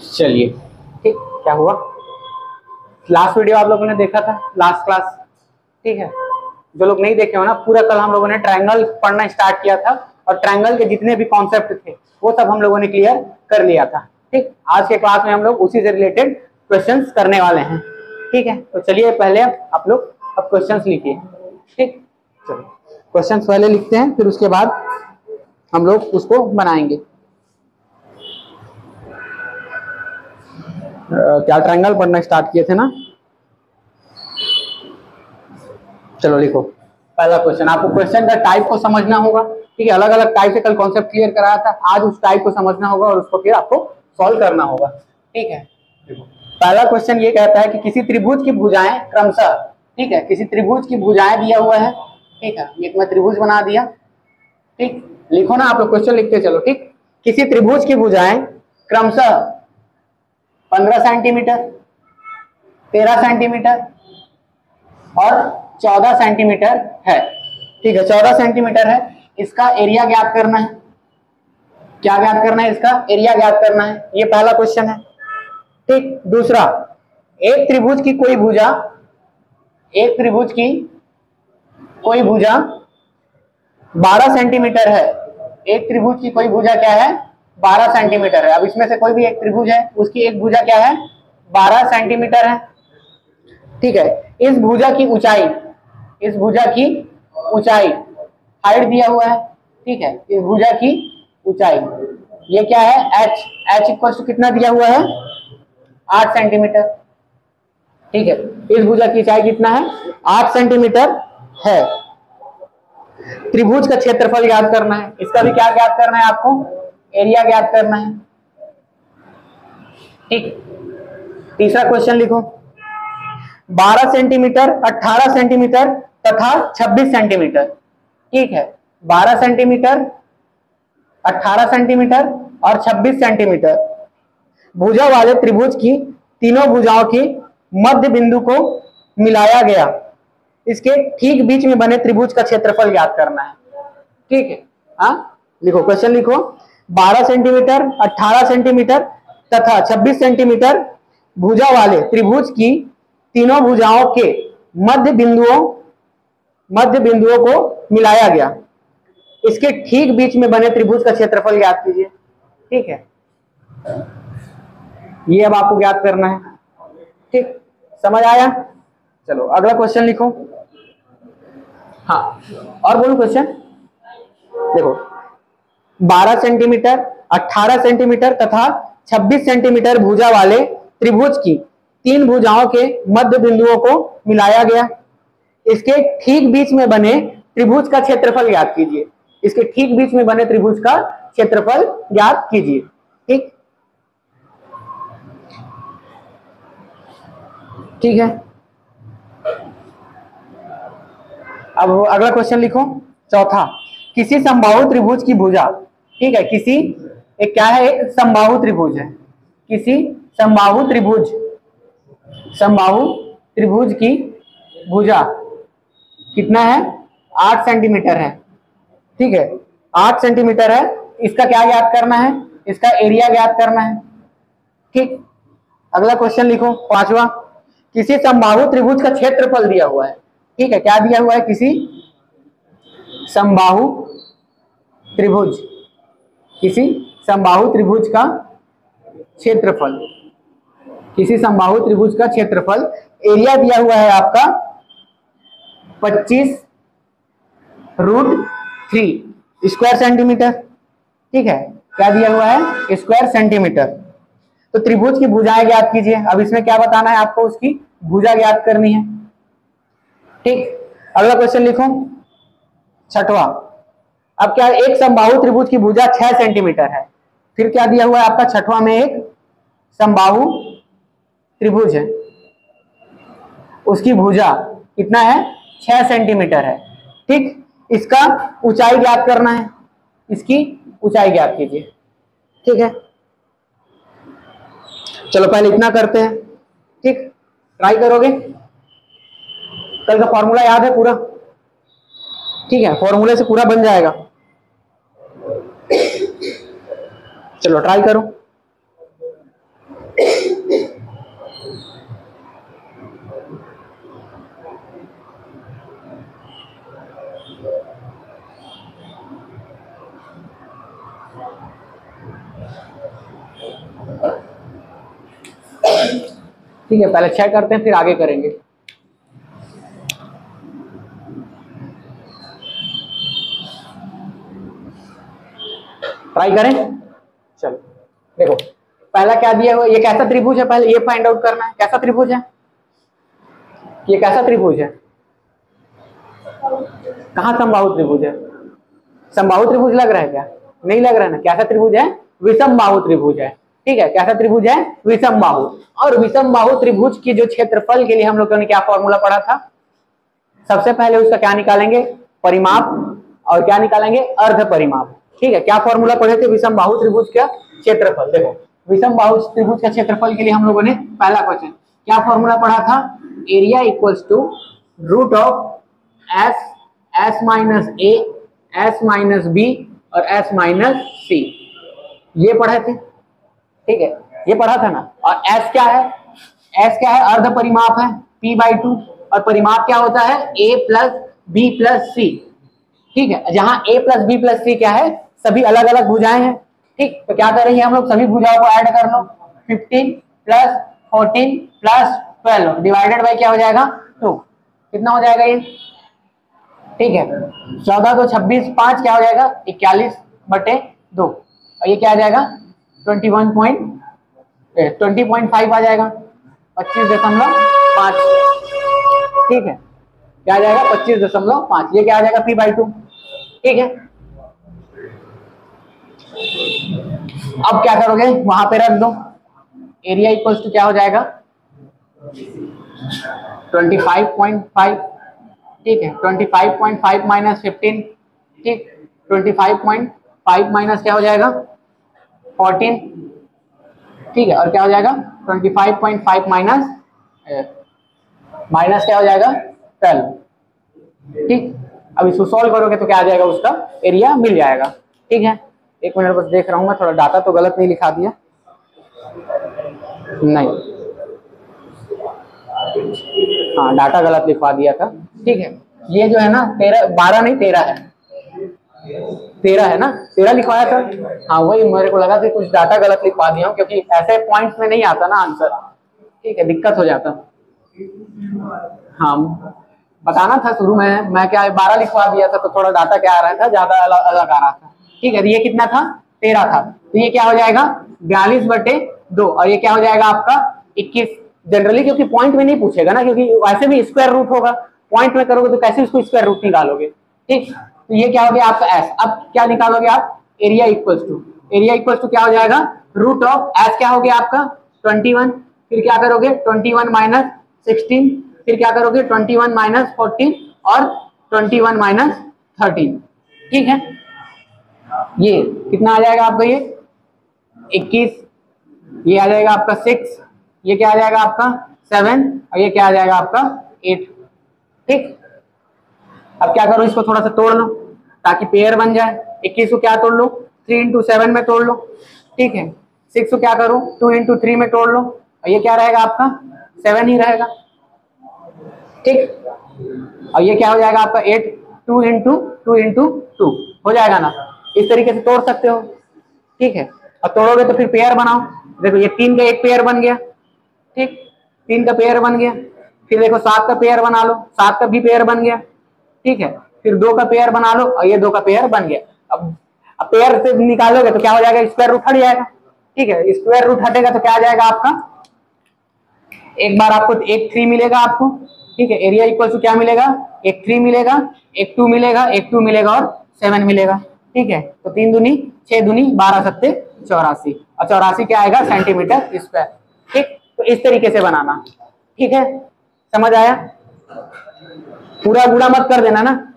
चलिए ठीक, क्या हुआ, लास्ट वीडियो आप लोगों ने देखा था, लास्ट क्लास, ठीक है। जो लोग नहीं देखे हो ना, पूरा कल हम लोगों ने ट्रायंगल पढ़ना स्टार्ट किया था और ट्रायंगल के जितने भी कॉन्सेप्ट थे वो सब हम लोगों ने क्लियर कर लिया था। ठीक, आज के क्लास में हम लोग उसी से रिलेटेड क्वेश्चंस करने वाले हैं। ठीक है, तो चलिए पहले आप लोग अब क्वेश्चंस लिखिए। ठीक, चलो क्वेश्चंस पहले लिखते हैं, फिर उसके बाद हम लोग उसको बनाएंगे। क्या ट्रायंगल पढ़ना स्टार्ट किए थे ना। चलो लिखो पहला क्वेश्चन। आपको क्वेश्चन का टाइप को समझना होगा, ठीक है। अलग अलग टाइप से कल कॉन्सेप्ट क्लियर कराया था, आज उस टाइप को समझना होगा और उसको फिर आपको सॉल्व करना होगा। ठीक है, पहला क्वेश्चन ये कहता है कि किसी त्रिभुज की भुजाएं क्रमशः, ठीक है, किसी त्रिभुज की भुजाएं दिया हुआ है, ठीक है, एक मैं त्रिभुज बना दिया। ठीक, लिखो ना आप लोग, क्वेश्चन लिखते चलो। ठीक, किसी त्रिभुज की भुजाएं क्रमशः 15 सेंटीमीटर, 13 सेंटीमीटर और 14 सेंटीमीटर है। ठीक है, 14 सेंटीमीटर है। इसका एरिया ज्ञात करना है। क्या ज्ञात करना है? इसका एरिया ज्ञात करना है। ये पहला क्वेश्चन है। ठीक, दूसरा, एक त्रिभुज की कोई भुजा, एक त्रिभुज की कोई भुजा 12 सेंटीमीटर है। एक त्रिभुज की कोई भुजा क्या है? 12 सेंटीमीटर है। अब इसमें से कोई भी एक त्रिभुज है, उसकी एक भुजा क्या है? 12 सेंटीमीटर है। ठीक है, इस भुजा की ऊंचाई, इस भुजा की ऊंचाई, हाइट दिया हुआ है। ठीक है, इस भुजा की ऊंचाई ये क्या है? h। h इक्वल टू कितना दिया हुआ है? 8 सेंटीमीटर। ठीक है, इस भुजा की ऊंचाई कितना है? 8 सेंटीमीटर है। त्रिभुज का क्षेत्रफल ज्ञात करना है। इसका भी क्या ज्ञात करना है आपको? एरिया ज्ञात करना है। ठीक, तीसरा क्वेश्चन लिखो। 12 सेंटीमीटर, 18 सेंटीमीटर तथा 26 सेंटीमीटर। ठीक है, 12 सेंटीमीटर, 18 सेंटीमीटर और 26 सेंटीमीटर भुजा वाले त्रिभुज की तीनों भुजाओं की मध्य बिंदु को मिलाया गया। इसके ठीक बीच में बने त्रिभुज का क्षेत्रफल ज्ञात करना है। ठीक है, हाँ लिखो, क्वेश्चन लिखो। 12 सेंटीमीटर, 18 सेंटीमीटर तथा 26 सेंटीमीटर भुजा वाले त्रिभुज की तीनों भुजाओं के मध्य बिंदुओं को मिलाया गया। इसके ठीक बीच में बने त्रिभुज का क्षेत्रफल ज्ञात कीजिए। ठीक है, ये अब आपको ज्ञात करना है। ठीक, समझ आया? चलो अगला क्वेश्चन लिखो। हाँ, और बोलो क्वेश्चन। देखो, 12 सेंटीमीटर, 18 सेंटीमीटर तथा 26 सेंटीमीटर भुजा वाले त्रिभुज की तीन भुजाओं के मध्य बिंदुओं को मिलाया गया। इसके ठीक बीच में बने त्रिभुज का क्षेत्रफल ज्ञात कीजिए। इसके ठीक बीच में बने त्रिभुज का क्षेत्रफल ज्ञात कीजिए। ठीक, ठीक है। अब अगला क्वेश्चन लिखो, चौथा। किसी समबाहु त्रिभुज की भुजा, ठीक है, किसी एक क्या है? एक समबाहु त्रिभुज है। किसी समबाहु त्रिभुज की भुजा कितना है? 8 सेंटीमीटर है। ठीक है, 8 सेंटीमीटर है। इसका क्या ज्ञात करना है? इसका एरिया ज्ञात करना है। ठीक, अगला क्वेश्चन लिखो, पांचवा। किसी समबाहु त्रिभुज का क्षेत्रफल दिया हुआ है। ठीक है, क्या दिया हुआ है? किसी समबाहु त्रिभुज, किसी समबाहु त्रिभुज का क्षेत्रफल, किसी समबाहु त्रिभुज का क्षेत्रफल, एरिया दिया हुआ है आपका 25√3 स्क्वायर सेंटीमीटर। ठीक है, क्या दिया हुआ है? Square centimetre. तो त्रिभुज की भुजाएं ज्ञात कीजिए। अब इसमें क्या बताना है आपको? उसकी भुजा ज्ञात करनी है। ठीक, अगला क्वेश्चन लिखो, छठवां। अब क्या? एक समबाहु त्रिभुज की भुजा 6 सेंटीमीटर है। फिर क्या दिया हुआ है आपका? छठवां में एक समबाहु त्रिभुज है, उसकी भुजा कितना है? 6 सेंटीमीटर है। ठीक, इसका ऊंचाई ज्ञात करना है। इसकी ऊंचाई ज्ञात कीजिए। ठीक है, चलो पहले इतना करते हैं। ठीक, ट्राई करोगे? कल का फॉर्मूला याद है पूरा? ठीक है, फॉर्मूले से पूरा बन जाएगा। चलो ट्राई करो। ठीक है, पहले चेक करते हैं फिर आगे करेंगे। ट्राई करें, चलो देखो पहला क्या दिया हुआ, ये कैसा त्रिभुज है, पहले ये फाइंड आउट करना है। कैसा त्रिभुज है ये, कैसा त्रिभुज है, कहाँ समबाहु त्रिभुज है? समबाहु त्रिभुज लग रहा है क्या? नहीं लग रहा है ना। कैसा त्रिभुज है? विषम बाहु त्रिभुज है। ठीक है, कैसा त्रिभुज है? विषम बाहु। और विषम बाहु त्रिभुज की जो क्षेत्रफल के लिए हम लोगों ने क्या फॉर्मूला पढ़ा था? सबसे पहले उसका क्या निकालेंगे? परिमाप, और क्या निकालेंगे? अर्ध परिमाप। ठीक है, क्या फॉर्मूला पढ़े थे विषम बाहु त्रिभुज का क्षेत्रफल? देखो विषम बाहु त्रिभुज का क्षेत्रफल के लिए हम लोगों ने पहला क्वेश्चन क्या फॉर्मूला पढ़ा था? Area equals to root of s minus a, s minus b और एस माइनस सी, ये पढ़े थे। ठीक है, ये पढ़ा था ना। और एस क्या है? एस क्या है? अर्ध परिमाप है, p/2। और परिमाप क्या होता है? a प्लस बी प्लस सी। ठीक है, जहां a प्लस बी प्लस सी क्या है? सभी अलग अलग भुजाएं हैं। ठीक, तो क्या करेंगे हम लोग? सभी भुजाओं को ऐड कर लो। 15 प्लस 14 प्लस 12 डिवाइडेड बाय क्या हो जाएगा? 2। कितना हो जाएगा ये? ठीक है, 14 तो 26, 5 क्या हो जाएगा? 41/2। और ये क्या आ जाएगा? 20.5 आ जाएगा, 25.5। ठीक है, क्या आ जाएगा? 25.5। ये क्या आ जाएगा? p/2। ठीक है, अब क्या करोगे? वहां पे रख दो। एरिया इक्वल्स टू क्या हो जाएगा? 25.5। ठीक है, 25.5 माइनस 15। ठीक, 25.5 माइनस क्या हो जाएगा? 14। ठीक है, और क्या हो जाएगा? 25.5 माइनस क्या हो जाएगा? 12। ठीक, अब इसको सॉल्व करोगे तो क्या आ जाएगा? उसका एरिया मिल जाएगा। ठीक है, एक मिनट बस देख रहा हूं मैं, थोड़ा डाटा तो गलत नहीं लिखा दिया। नहीं, हाँ डाटा गलत लिखवा दिया था। ठीक है, ये जो है ना 12 नहीं 13 है। 13 है ना, 13 लिखवाया था। हाँ वही मेरे को लगा कि कुछ डाटा गलत लिखवा दिया हूँ, क्योंकि ऐसे पॉइंट्स में नहीं आता ना आंसर। ठीक है, दिक्कत हो जाता। हाँ बताना था शुरू में, मैं क्या 12 लिखवा दिया था, तो थोड़ा डाटा क्या आ रहा था? ज्यादा अलग आ रहा था। ठीक है, ये कितना था? 13 था। तो ये क्या हो जाएगा? 42/2। और ये क्या हो जाएगा आपका? 21। जनरली क्योंकि पॉइंट में नहीं पूछेगा ना, क्योंकि वैसे भी स्क्वायर रूट होगा। पॉइंट में करोगे तो कैसे उसको स्क्वायर रूट निकालोगे? ठीक, तो ये क्या हो गया आपका एस। अब क्या निकालोगे आप? एरिया इक्वल्स टू क्या हो जाएगा? रूट ऑफ एस क्या हो गया आपका? 21। फिर क्या करोगे? 21 माइनस 16। फिर क्या करोगे? 21 माइनस 14 और 21 माइनस 13। ठीक है, ये कितना आ जाएगा आपका? ये 21। ये आ जाएगा आपका 6। ये क्या आ जाएगा आपका? 7। और ये क्या आ जाएगा आपका? 8। ठीक, अब क्या करो? इसको थोड़ा सा तोड़ लो ताकि पेयर बन जाए। 21 को क्या तोड़ लो? 3 into 7 में तोड़ लो। ठीक है, 6 को क्या करो? 2 into 3 में तोड़ लो। और ये क्या रहेगा आपका? 7 ही रहेगा। ठीक, और ये क्या हो जाएगा आपका? 8। 2 into 2 हो जाएगा ना। इस तरीके से तोड़ सकते हो। ठीक है, और तोड़ोगे तो फिर पेयर बनाओ। देखो ये 3 का एक पेयर बन गया। ठीक, 3 का पेयर बन गया। फिर देखो 7 का पेयर बना लो, 7 का भी पेयर बन गया। ठीक है, फिर 2 का पेयर बना लो, और ये 2 का पेयर बन गया। अब पेयर से निकालोगे तो क्या हो जाएगा? स्क्वायर रूट हट जाएगा। ठीक है, स्क्वायर रूट हटेगा तो क्या आ जाएगा आपका? एक बार आपको एक 3 मिलेगा आपको। ठीक है, एरिया इक्वल टू क्या मिलेगा? एक 3 मिलेगा, एक 2 मिलेगा, एक 2 मिलेगा और 7 मिलेगा। ठीक है, तो 3 दूनी 6 दूनी 12 सत्ते 84। और 84 क्या आएगा? Centimetre square. ठीक, तो इस तरीके से बनाना। ठीक है, समझ आया? पूरा गुणा मत कर देना ना,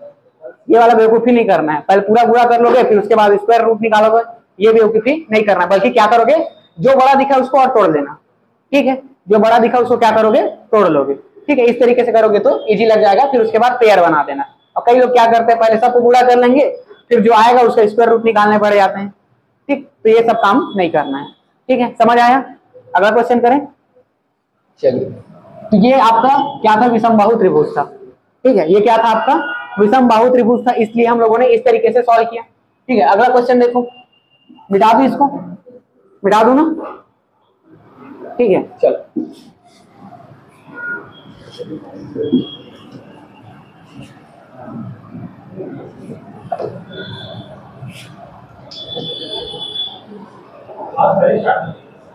ये वाला बेवकूफी नहीं करना है। पहले पूरा गुणा कर लोगे, फिर उसके बाद स्क्वायर रूट निकालोगे, ये बेवकूफी नहीं करना है। बल्कि क्या करोगे? जो बड़ा दिखा उसको और तोड़ देना। ठीक है, जो बड़ा दिखा उसको क्या करोगे? तोड़ लोगे। ठीक है, इस तरीके से करोगे तो इजी लग जाएगा। फिर उसके बाद पेयर बना देना। और कई लोग क्या करते हैं? पहले सबको गुणा कर लेंगे, फिर जो आएगा उसका स्क्वायर रूट निकालने पड़ जाते हैं। ठीक, तो ये सब काम नहीं करना है। ठीक है, समझ आया? अगला क्वेश्चन करें। चलिए, तो ये आपका क्या था? विषम बाहु त्रिभुज था। ठीक है, ये क्या था आपका? विषम बाहु त्रिभुज था, इसलिए हम लोगों ने इस तरीके से सॉल्व किया। ठीक है, अगला क्वेश्चन देखो। मिटा दू इसको, मिटा दू ना, ठीक है चलो।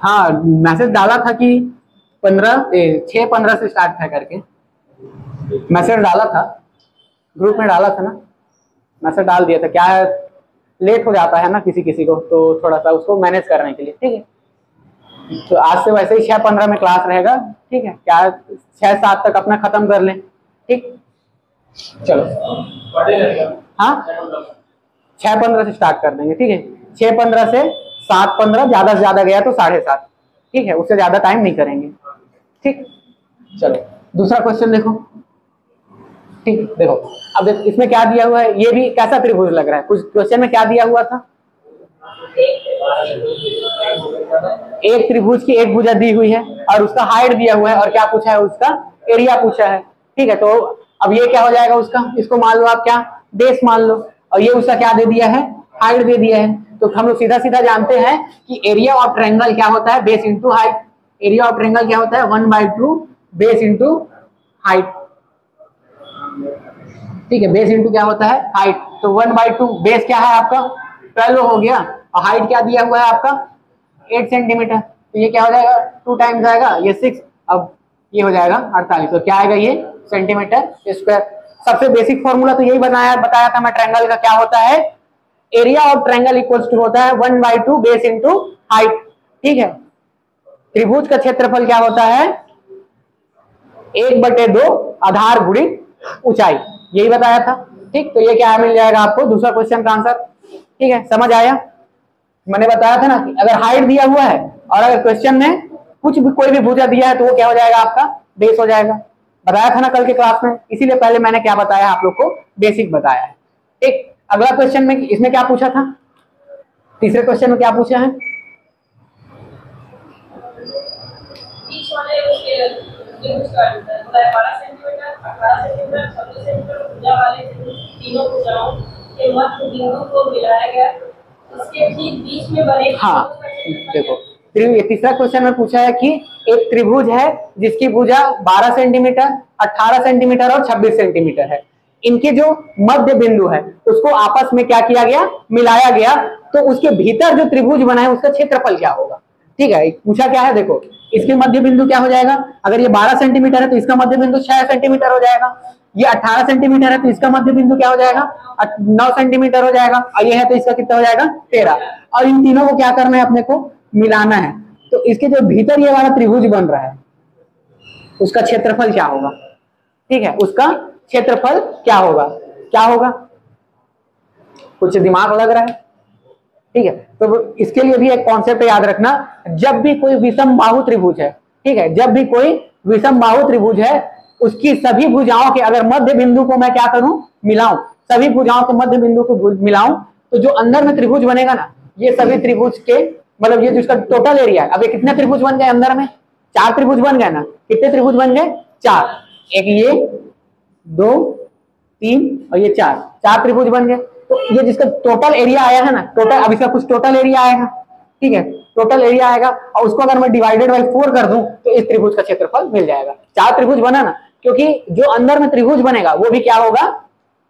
हाँ मैसेज डाला था कि 6:15 से स्टार्ट था करके, मैसेज डाला था ग्रुप में, डाला था ना, मैसेज डाल दिया था। क्या है लेट हो जाता है ना किसी किसी को, तो थोड़ा सा उसको मैनेज करने के लिए, ठीक है। तो आज से वैसे ही 6:15 में क्लास रहेगा, ठीक है। क्या 6-7 तक अपना खत्म कर लें, ठीक चलो। हाँ 6:15 से स्टार्ट कर देंगे, ठीक है। 6:15 से 7:15, ज्यादा से ज्यादा गया तो 7:30, ठीक है, उससे ज्यादा टाइम नहीं करेंगे, ठीक। चलो दूसरा क्वेश्चन देखो, ठीक देखो। अब देखो इसमें क्या दिया हुआ है, ये भी कैसा त्रिभुज लग रहा है, कुछ क्वेश्चन में क्या दिया हुआ था, एक त्रिभुज की एक भुजा दी हुई है और उसका हाइट दिया हुआ है, और क्या पूछा है, उसका एरिया पूछा है, ठीक है। तो अब ये क्या हो जाएगा उसका, इसको मान लो आप क्या बेस मान लो, और ये उसका क्या दे दिया है, हाइट दे दिया है। तो हम लोग सीधा सीधा जानते हैं कि एरिया ऑफ ट्रायंगल क्या होता है, base into height. Area of triangle क्या होता है, 1/2 बेस इंटू हाइट, ठीक है। बेस इंटू क्या होता है, हाइट। तो 1/2 बेस क्या है आपका 12 हो गया, और हाइट क्या दिया हुआ है आपका 8 सेंटीमीटर। तो ये क्या हो जाएगा 2 टाइम्स आएगा ये 6, अब ये हो जाएगा 48। तो क्या आएगा ये सेंटीमीटर स्क्वायर। सबसे बेसिक फॉर्मूला तो यही बताया था मैं ट्रायंगल का, क्या होता है, area of triangle equals to होता है 1/2 बेस इंटू हाइट, ठीक है। त्रिभुज का क्षेत्रफल क्या होता है 1/2 आधार गुणित ऊंचाई, यही बताया था, ठीक। तो ये क्या मिल जाएगा आपको दूसरा क्वेश्चन का आंसर, ठीक है। समझ आया, मैंने बताया था ना कि अगर हाइट दिया हुआ है और अगर क्वेश्चन में कुछ भी कोई भी भुजा दिया है तो वो क्या हो जाएगा आपका बेस हो जाएगा, बताया था ना कल के क्लास में। इसीलिए पहले मैंने क्या बताया आप लोग को, बेसिक बताया है, ठीक। अगला क्वेश्चन में इसमें क्या पूछा था, तीसरे क्वेश्चन में क्या पूछा है, हाँ देखो तीसरा क्वेश्चन में पूछा है कि एक त्रिभुज है जिसकी भुजा 12 सेंटीमीटर, 18 सेंटीमीटर और 26 सेंटीमीटर है। इनके जो मध्य बिंदु है उसको आपस में क्या किया गया, मिलाया गया। तो उसके भीतर जो त्रिभुज बना है उसका क्षेत्रफल क्या होगा, ठीक है। पूछा क्या है, देखो इसके मध्य बिंदु क्या हो जाएगा, अगर ये 12 सेंटीमीटर है तो इसका मध्य बिंदु 6 सेंटीमीटर हो जाएगा। ये 18 सेंटीमीटर है तो इसका मध्य बिंदु क्या हो जाएगा 9 सेंटीमीटर हो जाएगा, और ये है तो इसका कितना हो जाएगा 13। और इन तीनों को क्या करना है, अपने को मिलाना है। तो इसके जो भीतर ये वाला त्रिभुज बन रहा है उसका क्षेत्रफल क्या होगा, ठीक है, उसका क्षेत्रफल क्या होगा, क्या होगा, कुछ दिमाग लग रहा है, ठीक है। तो इसके लिए भी एक कॉन्सेप्ट याद रखना, जब भी कोई विषम बाहु त्रिभुज है, ठीक है, जब भी कोई विषम बाहु त्रिभुज है उसकी सभी भुजाओं के अगर मध्य बिंदु को मैं क्या करूं, मिलाऊं, सभी भुजाओं के मध्य बिंदु को मिलाऊं, तो जो अंदर में त्रिभुज बनेगा ना, ये सभी त्रिभुज के मतलब ये जिसका टोटल एरिया है। अब ये कितने त्रिभुज बन गए अंदर में, 4 त्रिभुज बन गए ना, कितने त्रिभुज बन गए 4, एक ये 2 3 और ये 4 त्रिभुज बन गए। तो ये जिसका टोटल एरिया आया है ना, टोटल, अब इसका कुछ टोटल एरिया आएगा, ठीक है, टोटल एरिया आएगा, और उसको अगर मैं डिवाइडेड बाय 4 कर दूं तो इस त्रिभुज का क्षेत्रफल मिल जाएगा। 4 त्रिभुज बना ना, क्योंकि जो अंदर में त्रिभुज बनेगा वो भी क्या होगा,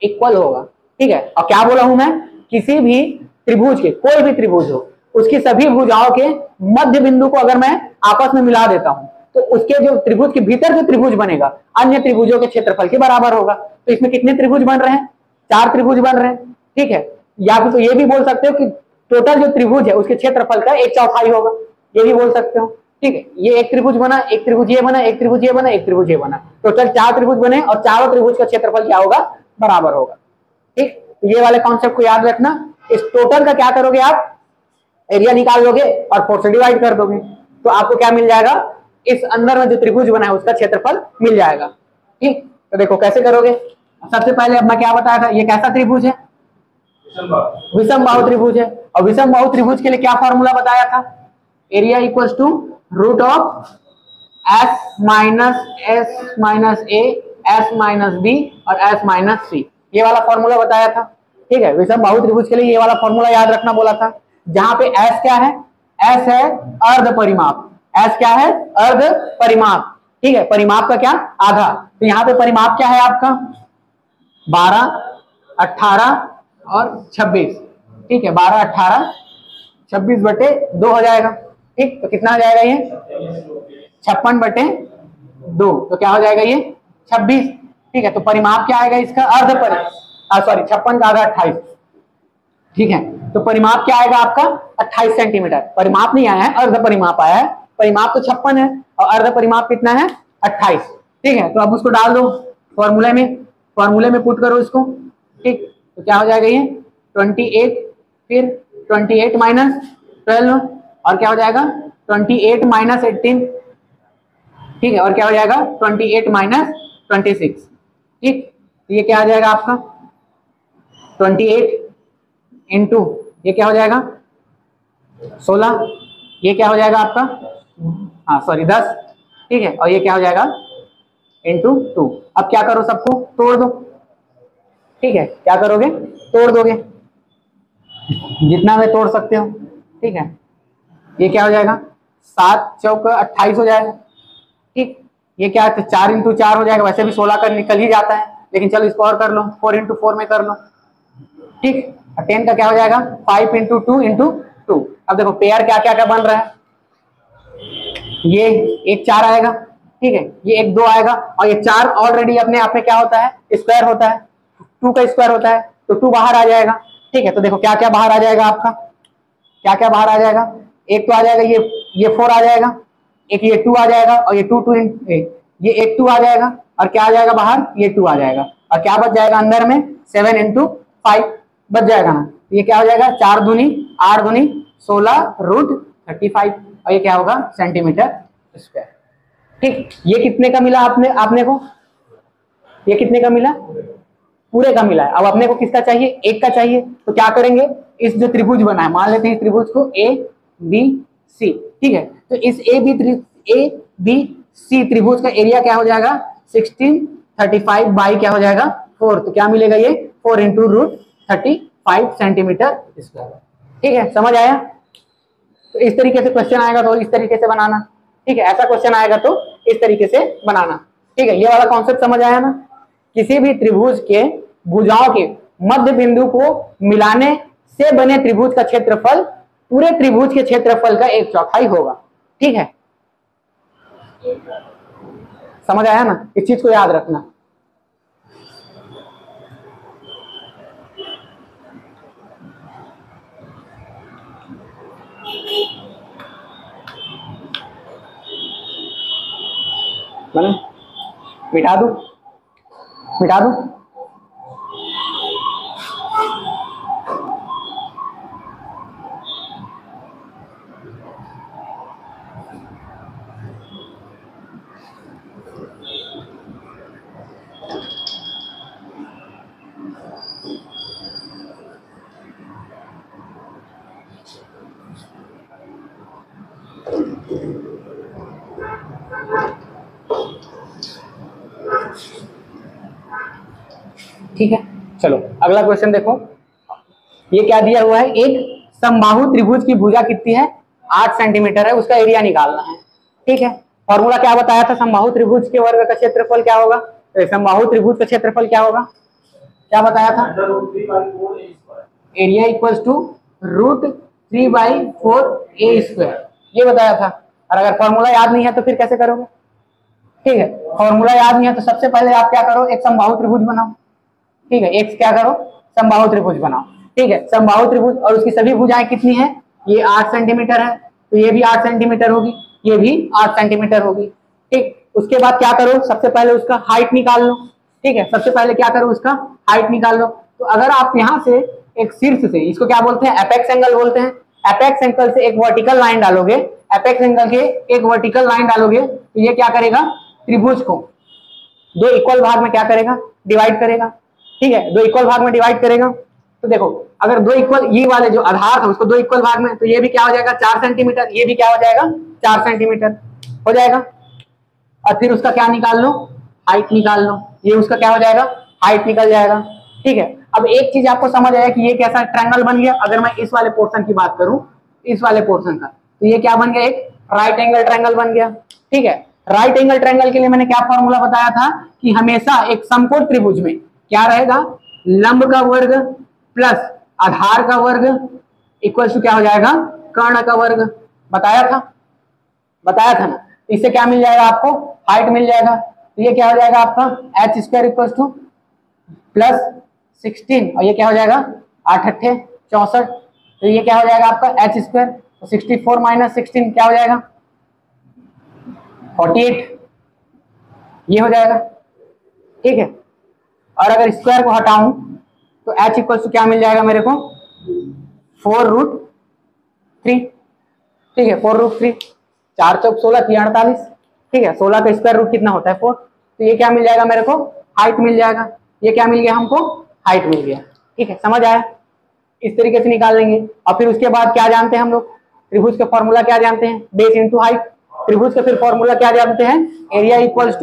इक्वल होगा, ठीक है। और क्या बोला हूं मैं, किसी भी त्रिभुज के, कोई भी त्रिभुज हो, उसकी सभी भुजाओं के मध्य बिंदु को अगर मैं आपस में मिला देता हूं तो उसके जो त्रिभुज के भीतर जो त्रिभुज बनेगा अन्य त्रिभुजों के क्षेत्रफल के बराबर होगा। तो इसमें कितने त्रिभुज बन रहे हैं, 4 त्रिभुज बन रहे हैं, ठीक है। या फिर तो ये भी बोल सकते हो कि टोटल जो त्रिभुज है उसके क्षेत्रफल का 1/4 होगा, ये भी बोल सकते हो, ठीक है। ये एक त्रिभुज बना, एक त्रिभुज ये बना, एक त्रिभुज ये बना, एक त्रिभुज ये बना, टोटल 4 त्रिभुज बने और चारों त्रिभुज का क्षेत्रफल क्या होगा, बराबर होगा, ठीक। तो ये वाले कॉन्सेप्ट को याद रखना। इस टोटल का क्या करोगे आप, एरिया निकाल लोगे और 4 से डिवाइड कर दोगे, तो आपको क्या मिल जाएगा, इस अंदर में जो त्रिभुज बना है उसका क्षेत्रफल मिल जाएगा, ठीक। तो देखो कैसे करोगे, सबसे पहले अब मैं क्या बताया था, ये कैसा त्रिभुज है, विषम बाहु त्रिभुज है। और विषम बाहु त्रिभुज के लिए क्या फॉर्मूला बताया था, area equals to root of s minus a, s minus b और एस माइनस सी, ये वाला फॉर्मूला बताया था, ठीक है। विषम बाहु त्रिभुज के लिए ये वाला फॉर्मूला याद रखना बोला था। जहां पे एस क्या है, एस है अर्ध परिमाप, एस क्या है, अर्ध परिमाप, ठीक है, परिमाप का क्या, आधा। तो यहाँ पे परिमाप क्या है आपका 12, 18 और 26, ठीक है, 12, 18, 26/2 हो जाएगा, ठीक। तो कितना हो जाएगा ये 56/2, तो क्या हो जाएगा ये 26, ठीक है। तो परिमाप क्या आएगा इसका, अर्ध परिमाप, सॉरी 56 का आधा 28, ठीक है। तो परिमाप क्या आएगा आपका 28 सेंटीमीटर, परिमाप नहीं आया है, अर्ध परिमाप आया है, परिमाप तो 56 है और अर्ध परिमाप कितना है 28, ठीक है। तो अब उसको डाल दो फॉर्मूले में पुट करो इसको, ठीक। तो क्या हो जाएगा ये 28, फिर 28 माइनस 12 और क्या हो जाएगा 28 माइनस 18, ठीक है, और क्या हो जाएगा 28 माइनस 26, ठीक। तो ये क्या आ जाएगा आपका 28 इंटू ये क्या हो जाएगा 16, ये क्या हो जाएगा आपका, हाँ सॉरी 10, ठीक है, और ये क्या हो जाएगा इंटू 2। अब क्या करो, सबको तोड़ दो, ठीक है, क्या करोगे तोड़ दोगे जितना में तोड़ सकते हो, ठीक है। ये क्या हो जाएगा 7 चौक 28 हो जाएगा, ठीक। ये क्या है 4 इंटू 4 हो जाएगा, वैसे भी 16 का निकल ही जाता है, लेकिन चलो इसको और कर लो 4 इंटू 4 में कर लो, ठीक। 10 का क्या हो जाएगा 5 इंटू 2 इंटू 2। अब देखो पेयर क्या क्या क्या बन रहा है, ये एक 4 आएगा, ठीक है, ये एक 2 आएगा, और ये 4 ऑलरेडी अपने आप में क्या होता है स्क्वायर होता है, 2 का स्क्वायर होता है, तो 2 बाहर आ जाएगा, ठीक है। तो देखो क्या क्या बाहर आ जाएगा आपका, क्या क्या बाहर आ जाएगा, एक तो आ जाएगा ये 4 आ जाएगा, एक ये 2 आ जाएगा, और ये 2 ये एक 2 आ जाएगा, और क्या आ जाएगा बाहर ये 2 आ जाएगा, और क्या बच जाएगा अंदर में 7 इंटू 5 बच जाएगा ना। ये क्या हो जाएगा 4 दूनी 8 दूनी 16√35, और ये क्या होगा सेंटीमीटर स्क्वायर, ठीक। ये कितने का मिला आपने को, ये कितने का मिला, पूरे का मिला है। अब अपने को किसका चाहिए, एक का चाहिए, तो क्या करेंगे इस जो त्रिभुज बना है, मान लेते हैं इस त्रिभुज को ए बी सी, ठीक है। तो इस ए बी सी त्रिभुज का एरिया क्या हो जाएगा 1635 बाई क्या हो जाएगा 4, तो क्या मिलेगा ये 4 इंटू √35 सेंटीमीटर स्क्वायर, ठीक है। समझ आया। तो इस तरीके से क्वेश्चन आएगा तो इस तरीके से बनाना, ठीक है, ऐसा क्वेश्चन आएगा तो इस तरीके से बनाना, ठीक है। ये वाला कॉन्सेप्ट समझ आया ना। किसी भी त्रिभुज के भुजाओं के मध्य बिंदु को मिलाने से बने त्रिभुज का क्षेत्रफल पूरे त्रिभुज के क्षेत्रफल का 1/4 होगा, ठीक है। समझ आया ना, इस चीज को याद रखना। मिटा दूं ठीक है। चलो अगला क्वेश्चन देखो, ये क्या दिया हुआ है, एक समबाहु त्रिभुज की भुजा कितनी है 8 सेंटीमीटर है, उसका एरिया निकालना है, ठीक है। फॉर्मूला क्या बताया था, समबाहु त्रिभुज के वर्ग का क्षेत्रफल क्या होगा, तो समबाहु त्रिभुज का क्षेत्रफल क्या होगा, क्या बताया था, एरिया इक्वल्स टू √3/4a², ये बताया था। और अगर फॉर्मूला याद नहीं है तो फिर कैसे करोगे, ठीक है। फॉर्मूला याद नहीं है तो सबसे पहले आप क्या करो, एक समबाहु त्रिभुज बनाओ, ठीक है, एक क्या करो समबाहु त्रिभुज बनाओ, ठीक है। समबाहु त्रिभुज और उसकी सभी भुजाएं कितनी है, ये 8 सेंटीमीटर है, तो ये भी 8 सेंटीमीटर होगी, ये भी 8 सेंटीमीटर होगी, ठीक। उसके बाद क्या करो, सबसे पहले उसका हाइट निकाल लो, ठीक है, सबसे पहले क्या करो उसका हाइट निकाल लो। तो अगर आप यहाँ से एक शीर्ष से, इसको क्या बोलते हैं एपेक्स एंगल बोलते हैं, एपेक्स एंगल से एक वर्टिकल लाइन डालोगे, एपेक्स एंगल के एक वर्टिकल लाइन डालोगे, तो ये क्या करेगा त्रिभुज को 2 इक्वल भाग में क्या करेगा डिवाइड करेगा, ठीक है, 2 इक्वल भाग में डिवाइड करेगा। तो देखो अगर 2 इक्वल, ये वाले जो आधार था उसको 2 इक्वल भाग में, तो ये भी क्या हो जाएगा 4 सेंटीमीटर, ये भी क्या हो जाएगा 4 सेंटीमीटर हो जाएगा। और फिर उसका क्या निकाल लो, हाइट निकाल लो, ये उसका क्या हो जाएगा हाइट निकल जाएगा, ठीक है, अब एक चीज आपको समझ आया कि ये कैसा ट्रायंगल बन गया। अगर मैं इस वाले पोर्शन की बात करूं, इस वाले पोर्शन का, तो ये क्या बन गया, एक राइट एंगल ट्रायंगल बन गया। ठीक है, राइट एंगल ट्रायंगल के लिए मैंने क्या फॉर्मूला बताया था कि हमेशा एक समकोण त्रिभुज में क्या रहेगा, लंब का वर्ग प्लस आधार का वर्ग इक्वल टू क्या हो जाएगा, कर्ण का वर्ग। बताया था ना। इससे क्या मिल जाएगा आपको, हाइट मिल जाएगा। तो ये क्या हो जाएगा आपका H square equal two plus 16 और ये क्या हो जाएगा 8 अट्ठे 64। तो ये क्या हो जाएगा आपका एच स्क्वायर, तो 64 माइनस 16 क्या हो जाएगा 48, ये हो जाएगा। ठीक है, और अगर स्क्वायर को हटाऊं तो एच इक्वल टू क्या मिल जाएगा मेरे को 4√3। ठीक है, 4√3, 4 चौक 16 3 48। ठीक है, 16 का स्क्वायर रूट कितना होता है 4। तो ये क्या मिल जाएगा मेरे को, हाइट मिल जाएगा। ये क्या मिल गया हमको, हाइट मिल गया। ठीक है, समझ आया। इस तरीके से निकाल लेंगे। और फिर उसके बाद क्या जानते हैं हम लोग, त्रिभुज का फॉर्मूला क्या जानते हैं, बेस इंटू हाइट। त्रिभुज का फिर फॉर्मूला क्या जानते हैं, area equals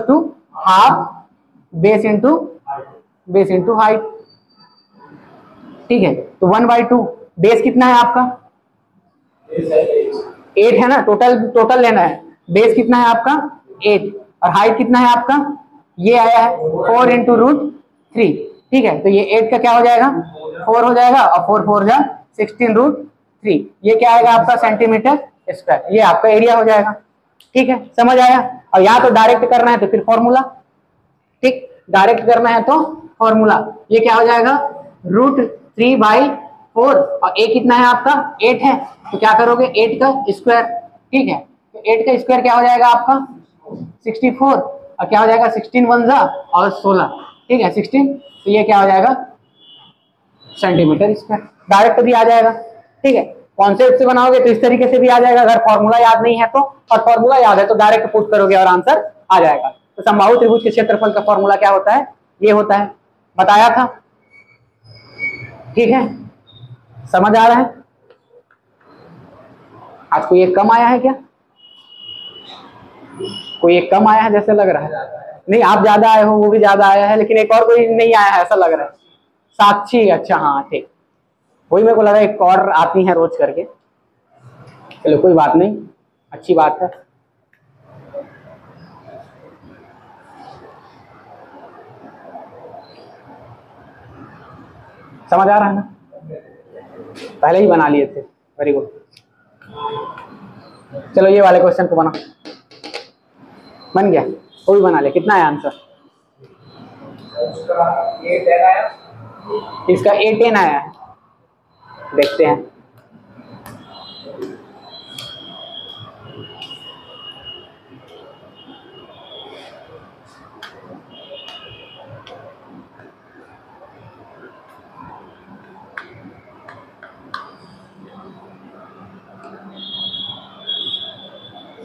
to half base into height. ठीक है, तो 1/2 बेस कितना है आपका 8 है ना, टोटल लेना है। बेस कितना है आपका 8 और हाइट कितना है आपका, ये आया है 4 इंटू √3। ठीक है, तो ये 8 का क्या हो जाएगा 4 हो जाएगा और 4 4 जा 16√3। ये क्या आएगा आपका सेंटीमीटर स्क्वायर, ये आपका एरिया हो जाएगा। ठीक है, समझ आया। और यहाँ तो डायरेक्ट करना है तो फिर फॉर्मूला, ठीक, डायरेक्ट करना है तो फॉर्मूला, ये क्या हो जाएगा √3/4 और a कितना है आपका 8 है, तो क्या करोगे 8 का स्क्वायर। ठीक है, तो 8 का स्क्वायर क्या हो जाएगा आपका 64 और क्या हो जाएगा 16 1 जा और 16। ठीक है 16, तो ये क्या हो जाएगा सेंटीमीटर स्क्वायर। डायरेक्ट भी आ जाएगा। ठीक है, कॉन्सेप्ट से बनाओगे तो इस तरीके से भी आ जाएगा, अगर फॉर्मूला याद नहीं है तो, और फॉर्मूला याद है तो डायरेक्ट पुट करोगे और आंसर आ जाएगा। तो समबाहु त्रिभुज के क्षेत्रफल का फॉर्मूला क्या होता है, ये होता है, बताया था। ठीक है, समझ आ रहा है। आज कोई एक कम आया है क्या, कोई एक कम आया है जैसे लग रहा है। नहीं, आप ज्यादा आए हो, वो भी ज्यादा आया है, लेकिन एक और कोई नहीं आया है ऐसा लग रहा है। साक्षी, अच्छा हाँ ठीक, वही मेरे को लगा एक और आती है रोज करके। चलो कोई बात नहीं, अच्छी बात है। समझ आ रहा है ना, पहले ही बना लिए थे, वेरी गुड। चलो ये वाले क्वेश्चन को बना, बन गया, वो भी बना ले। कितना है आंसर, इसका 8 आया है, देखते हैं।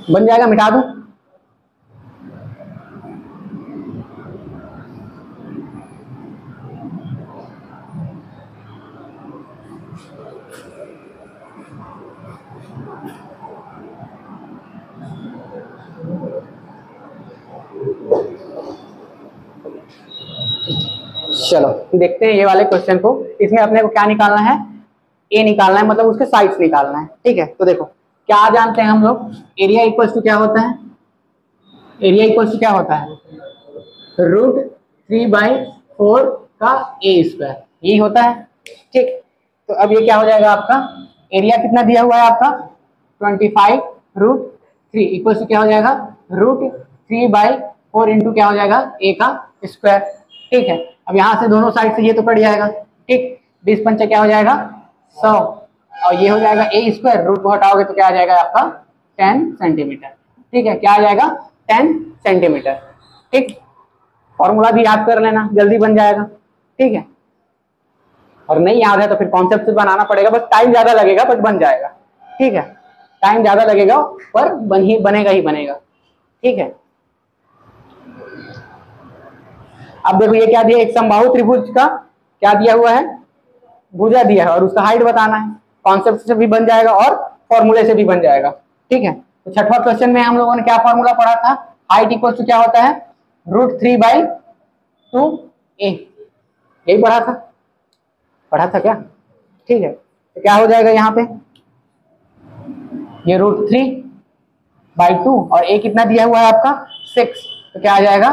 बन जाएगा, मिटा दूं, चलो देखते हैं ये वाले क्वेश्चन को। इसमें अपने को क्या निकालना है, ए निकालना है, मतलब उसके साइड्स निकालना है। ठीक है, तो देखो क्या जानते हैं हम लोग, एरिया इक्वल्स टू क्या होता है, एरिया इक्वल्स टू क्या होता है √3/4 का ए स्क्वायर, यही होता है। ठीक, तो अब ये क्या हो जाएगा आपका, एरिया कितना दिया हुआ है आपका 25√3 इक्वल्स टू क्या हो जाएगा √3/4 इंटू क्या हो जाएगा ए का स्क्वायर। ठीक है, अब यहाँ से दोनों साइड से ये तो कट जाएगा। ठीक, 20 पंचा क्या हो जाएगा 100 और ये हो जाएगा ए स्क्वायर, रूट को हटाओगे तो क्या आ जाएगा आपका 10 सेंटीमीटर। ठीक है, क्या आ जाएगा 10 सेंटीमीटर। ठीक, फॉर्मूला भी याद कर लेना, जल्दी बन जाएगा। ठीक है, और नहीं याद है तो फिर कॉन्सेप्ट से बनाना पड़ेगा, बस टाइम ज्यादा लगेगा बट बन जाएगा। ठीक है, टाइम ज्यादा लगेगा पर बनेगा ही बनेगा। ठीक है, अब देखो ये क्या दिया, एक समबाहु त्रिभुज का क्या दिया हुआ है, भुजा दिया है और उसका हाइट बताना है। कॉन्सेप्ट से भी बन जाएगा और फॉर्मूले से भी बन जाएगा। ठीक है, तो छठवां क्वेश्चन में हम लोगों ने क्या फॉर्मूला पढ़ा था, हाइट इक्वल टू क्या होता है √3/2a। यही पढ़ा था क्या? ठीक है, तो क्या हो जाएगा यहाँ पे, ये √3/2 और a कितना दिया हुआ है आपका 6, तो क्या आ जाएगा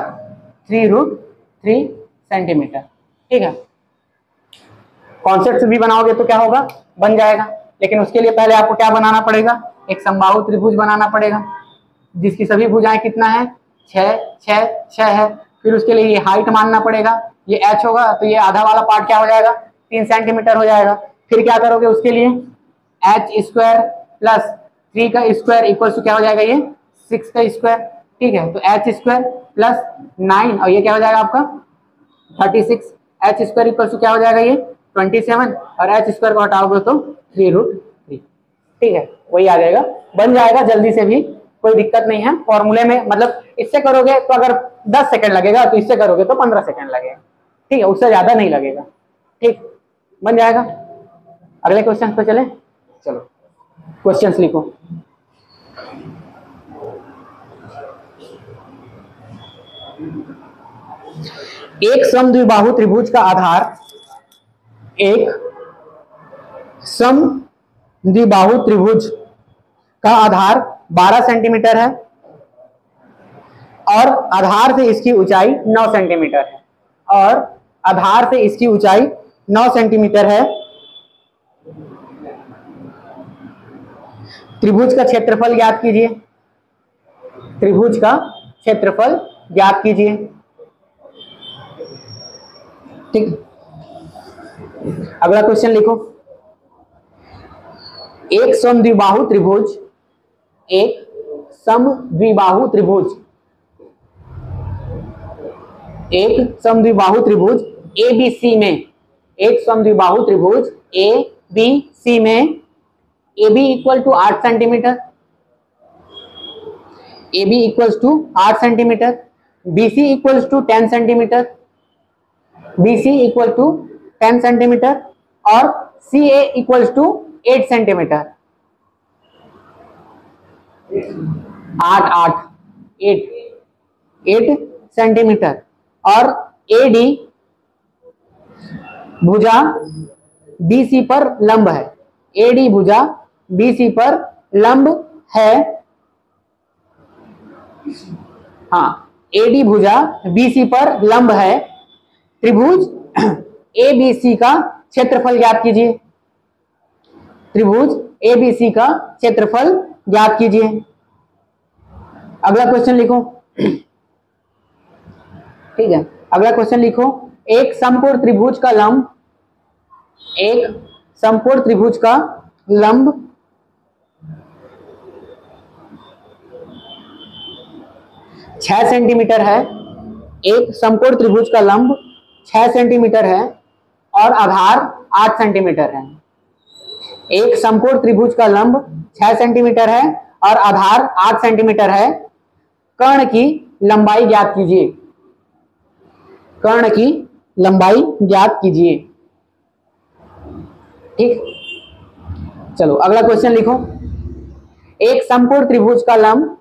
3√3 सेंटीमीटर। ठीक है, कॉन्सेप्ट भी बनाओगे तो क्या होगा, बन जाएगा। लेकिन उसके लिए पहले आपको क्या बनाना पड़ेगा, एक समबाहु त्रिभुज बनाना पड़ेगा जिसकी सभी भुजाएं कितना है 6 6 6 है। फिर उसके लिए ये हाइट मानना पड़ेगा, ये h होगा तो ये आधा वाला पार्ट क्या हो जाएगा 3 सेंटीमीटर हो जाएगा। फिर क्या करोगे उसके लिए, h² प्लस 3 का स्क्वायर इक्वल टू क्या हो जाएगा, ये 6 का स्क्वायर। ठीक है, तो h² प्लस 9 और ये क्या हो जाएगा आपका 36, h² इक्वल टू क्या हो जाएगा, ये 27 और h² को हटाओगे तो 3√3। ठीक है, वही आ जाएगा, बन जाएगा जल्दी से भी, कोई दिक्कत नहीं है। फॉर्मूले में मतलब इससे करोगे तो अगर 10 सेकंड लगेगा तो इससे करोगे तो 15 सेकंड लगेगा। ठीक है, उससे ज्यादा नहीं लगेगा। ठीक, बन जाएगा। अगले क्वेश्चन पे चले, चलो क्वेश्चंस लिखो। एक समद्विबाहु त्रिभुज का आधार, एक समद्विबाहु त्रिभुज का आधार 12 सेंटीमीटर है और आधार से इसकी ऊंचाई 9 सेंटीमीटर है, और आधार से इसकी ऊंचाई 9 सेंटीमीटर है। त्रिभुज का क्षेत्रफल ज्ञात कीजिए, त्रिभुज का क्षेत्रफल ज्ञात कीजिए। ठीक, अगला क्वेश्चन लिखो। एक समद्विबाहु त्रिभुज, एक समद्विबाहु त्रिभुज, एक समद्विबाहु त्रिभुज ABC में, एक समद्विबाहु त्रिभुज ABC में AB equal to 8 centimetre, AB equals to 8 centimetre, BC equals to 10 centimetre, BC equal to 10 centimetre और CA equals to 8 centimetre. 8 centimetre और AD भुजा BC पर लंब है, AD भुजा BC पर लंब है। हाँ, AD भुजा BC पर लंब है। त्रिभुज ABC का क्षेत्रफल ज्ञात कीजिए, त्रिभुज ABC का क्षेत्रफल ज्ञात कीजिए। अगला क्वेश्चन लिखो। ठीक है, अगला क्वेश्चन लिखो। एक समकोण त्रिभुज का लंब, एक समकोण त्रिभुज का लंब 6 सेंटीमीटर है, एक समकोण त्रिभुज का लंब 6 सेंटीमीटर है और आधार 8 सेंटीमीटर है। एक समकोण त्रिभुज का लंब 6 सेंटीमीटर है और आधार 8 सेंटीमीटर है। कर्ण की लंबाई ज्ञात कीजिए, कर्ण की लंबाई ज्ञात कीजिए। ठीक, चलो अगला क्वेश्चन लिखो। एक समकोण त्रिभुज का लंब,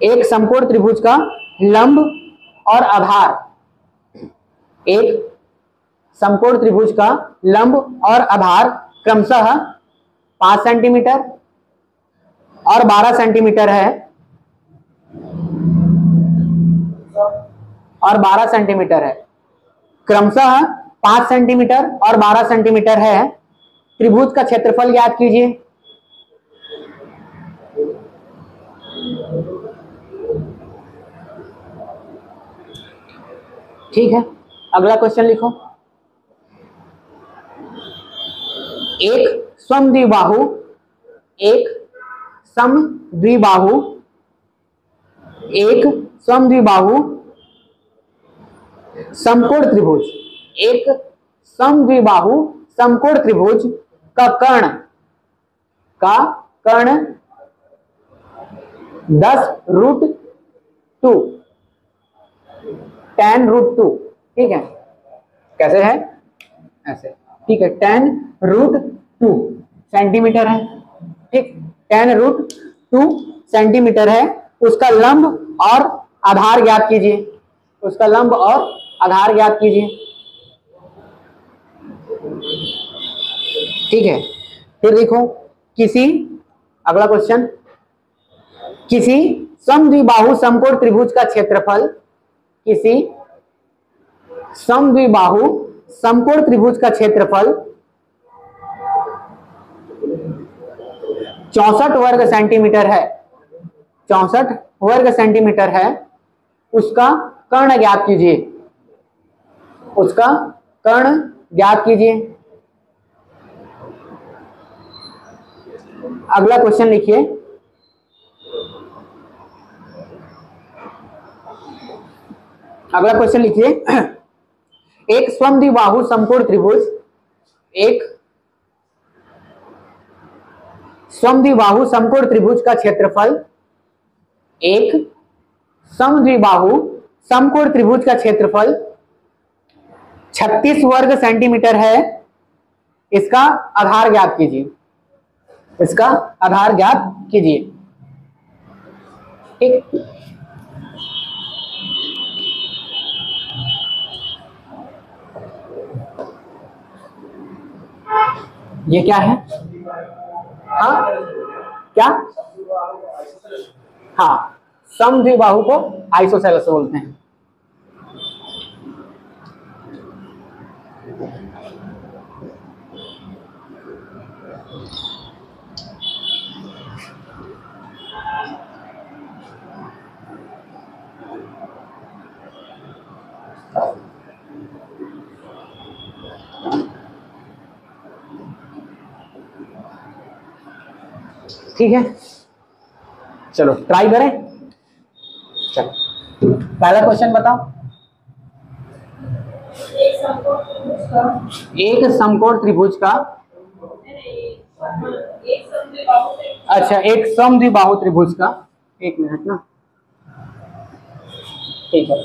एक समकोण त्रिभुज का लंब और आधार, एक समकोण त्रिभुज का लंब और आधार क्रमशः 5 सेंटीमीटर और 12 सेंटीमीटर है, और 12 सेंटीमीटर है, क्रमशः 5 सेंटीमीटर और 12 सेंटीमीटर है। त्रिभुज का क्षेत्रफल ज्ञात कीजिए। ठीक है, अगला क्वेश्चन लिखो। एक समद्विबाहु, एक समद्विबाहु, एक समद्विबाहु समकोण त्रिभुज, एक समद्विबाहु समकोण त्रिभुज का कर्ण, का कर्ण 10√2, 10√2। ठीक है, कैसे है, ऐसे। ठीक है, 10√2 सेंटीमीटर है। ठीक, 10√2 सेंटीमीटर है। उसका लंब और आधार ज्ञात कीजिए, उसका लंब और आधार ज्ञात कीजिए। ठीक है। फिर देखो किसी, अगला क्वेश्चन, किसी समद्विबाहु समकोण त्रिभुज का क्षेत्रफल, किसी समद्विबाहु समकोण त्रिभुज का क्षेत्रफल 64 वर्ग सेंटीमीटर है, 64 वर्ग सेंटीमीटर है, उसका कर्ण ज्ञात कीजिए, उसका कर्ण ज्ञात कीजिए। अगला क्वेश्चन लिखिए, अगला क्वेश्चन लिखिए, एक समद्विबाहु समकोण त्रिभुज, एक समद्विबाहु समकोण त्रिभुज का क्षेत्रफल, एक समद्विबाहु समकोण त्रिभुज का क्षेत्रफल 36 वर्ग सेंटीमीटर है, इसका आधार ज्ञात कीजिए, इसका आधार ज्ञात कीजिए। ठीक, ये क्या है? हाँ क्या? हाँ, समद्विबाहु को आइसोसेलेस बोलते हैं। ठीक है, चलो ट्राई करें। चलो पहला क्वेश्चन बताओ। एक समकोण त्रिभुज का, अच्छा एक समद्विबाहु त्रिभुज का, एक मिनट ना, ठीक है,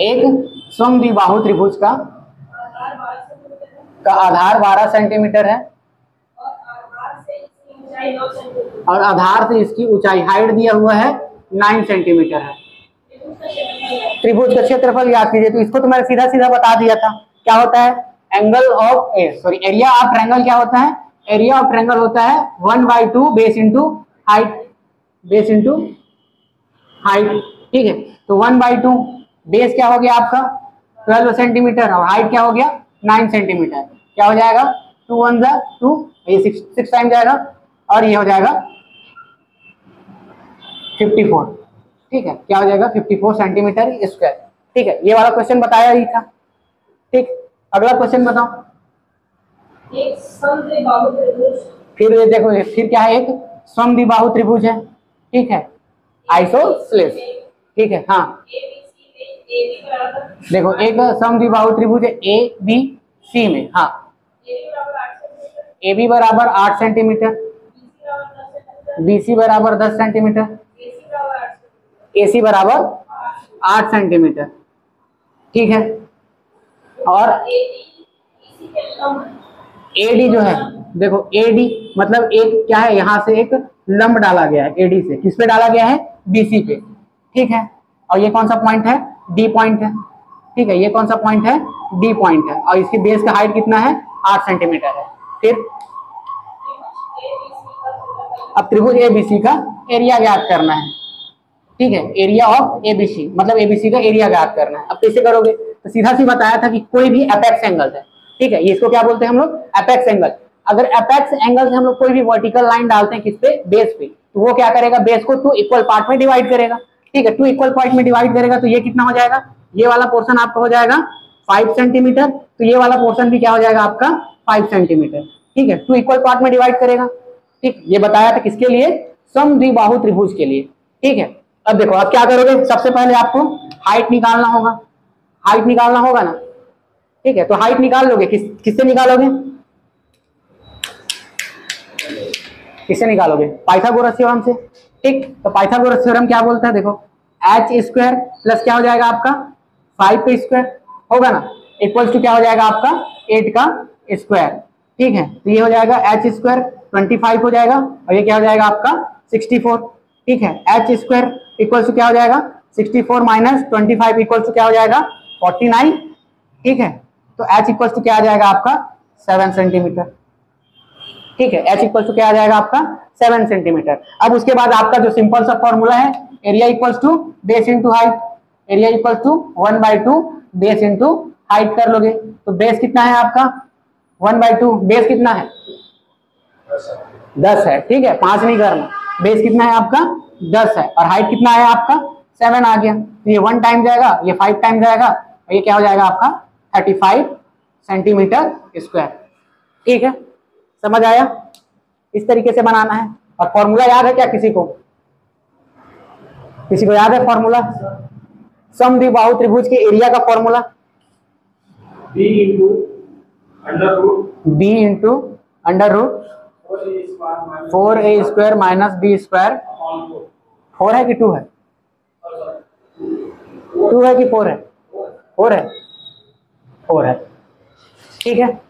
एक समद्विबाहु त्रिभुज का आधार 12 सेंटीमीटर है और आधार से इसकी ऊंचाई, हाइट दिया हुआ है 9 सेंटीमीटर है। त्रिभुज का क्षेत्रफल याद कीजिए। तो इसको तो मैंने सीधा सीधा बता दिया था, क्या होता है angle of sorry area of triangle, क्या होता है एरिया ऑफ ट्रायंगल होता है 1/2 base into height, base into height. ठीक है, तो 1/2 बेस क्या हो गया आपका 12 सेंटीमीटर और हाइट क्या हो गया 9 सेंटीमीटर, क्या हो जाएगा 2 1 जा 2, ये 6 टाइम जाएगा और ये हो जाएगा 54। ठीक है, क्या हो जाएगा 54 सेंटीमीटर स्क्वायर। ठीक है, ये वाला क्वेश्चन बताया ही था। ठीक, अगला क्वेश्चन बताओ। एक समद्विबाहु त्रिभुज, फिर ये देखो, फिर क्या है एक समद्विबाहु त्रिभुज है। ठीक है, आइसोसेलेस। ठीक है, हाँ देखो एक समद्विबाहु त्रिभुज है ए बी सी में, हाँ ए बी बराबर 8 सेंटीमीटर, बी सी बराबर 10 सेंटीमीटर, ए सी बराबर 8 सेंटीमीटर। ठीक है, और एडी जो है, देखो एडी मतलब एक क्या है, यहां से एक लंब डाला गया है एडी से, किस पे डाला गया है बीसी पे। ठीक है, और ये कौन सा पॉइंट है डी पॉइंट है। ठीक है, ये कौन सा पॉइंट है डी पॉइंट है और इसकी बेस का हाइट कितना है 8 सेंटीमीटर है। फिर अब त्रिभुज एबीसी का एरिया ज्ञात करना है। ठीक है, एरिया ऑफ एबीसी मतलब एबीसी का एरिया ज्ञात करना है। अब कैसे करोगे, तो सीधा सी बताया था कि कोई भी एपेक्स एंगल है, ठीक है, इसको क्या बोलते हैं हम लोग एपेक्स एंगल। अगर एपेक्स एंगल से हम लोग कोई भी वर्टिकल लाइन डालते हैं किस पे बेस पे, तो वो क्या करेगा बेस को 2 इक्वल पार्ट में डिवाइड करेगा। ठीक है, 2 इक्वल पार्ट में डिवाइड करेगा तो ये कितना हो जाएगा, ये वाला पोर्शन आपका हो जाएगा 5 सेंटीमीटर, तो ये वाला पोर्शन भी क्या हो जाएगा आपका 5 सेंटीमीटर। ठीक है, 2 इक्वल पार्ट में डिवाइड करेगा। ठीक, ये बताया था किसके लिए समद्विबाहु त्रिभुज के लिए। ठीक है, अब देखो आप क्या करोगे, सबसे पहले आपको हाइट निकालना होगा, हाइट निकालना होगा ना। ठीक है, तो हाइट निकाल लोगे, किससे निकालोगे, किससे निकालोगे पाइथागोरस थ्योरम से। ठीक, तो पाइथागोरस थ्योरम क्या बोलता है, देखो h स्क्वायर प्लस क्या हो जाएगा आपका 5 का स्क्वायर होगा ना, इक्वल्स टू क्या हो जाएगा आपका 8 का स्क्वायर। ठीक है, तो ये हो जाएगा h स्क्वायर 25 हो जाएगा और ये क्या हो जाएगा आपका 64। ठीक है, h स्क्वायर इक्वल्स टू क्या हो जाएगा 64 माइनस 25 इक्वल्स टू क्या हो जाएगा 49। ठीक है, तो h इक्वल्स टू क्या आ जाएगा आपका 7 सेंटीमीटर। ठीक है, h इक्वल टू क्या आ जाएगा आपका 7 सेंटीमीटर। अब उसके बाद आपका जो सिंपल सा फॉर्मूला है, area equals to base into height, area equal to 1/2 base into height कर लोगे तो बेस कितना है आपका 1/2, बेस कितना है 10 है, ठीक है 5 नहीं करना, बेस कितना है आपका 10 है और हाइट कितना है आपका 7 आ गया, तो ये 1 टाइम जाएगा, ये 5 टाइम जाएगा और ये क्या हो जाएगा आपका 35 सेंटीमीटर स्क्वायर। ठीक है, समझ आया, इस तरीके से बनाना है। और फॉर्मूला याद है क्या किसी को याद है फॉर्मूला, समद्विबाहु त्रिभुज के एरिया का formula b into under root 4a square minus b square 4 है कि 2 है, 2 है कि 4 है, 4 है, 4 है, ठीक है,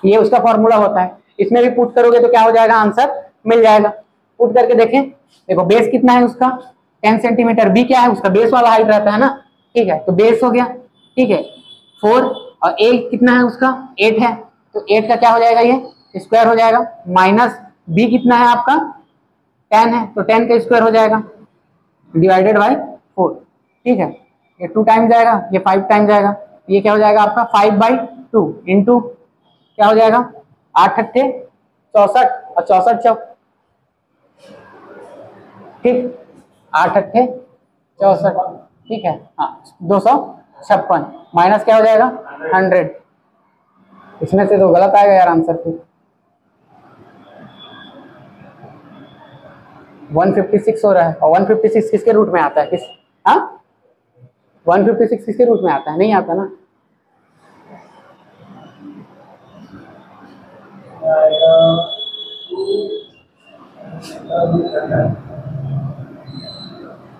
ये उसका फॉर्मूला होता है। इसमें भी पुट करोगे तो क्या हो जाएगा, आंसर मिल जाएगा। पुट करके देखें, देखो बेस कितना है उसका 10 सेंटीमीटर, बी क्या है उसका बेस वाला हाइट रहता है ना, ठीक है, तो बेस हो गया, ठीक है 4 और ए कितना है उसका 8 है, तो 8 का क्या हो जाएगा ये स्क्वायर हो जाएगा, माइनस बी कितना है आपका 10 है, तो 10 का स्क्वायर हो जाएगा डिवाइडेड बाय 4, ठीक है, ये 2 टाइम जाएगा, ये 5 टाइम जाएगा, ये क्या हो जाएगा आपका 5/2 इंटू क्या हो जाएगा 8 अट्ठे 64 और 64 चौक, ठीक 8 अट्ठे 64, ठीक है, हाँ 256 माइनस क्या हो जाएगा 100, इसमें से तो गलत आएगा यार आंसर फिर 156 हो रहा है, और 156 किसके रूट में आता है, किस 156 किसके रूट में आता है, नहीं आता ना,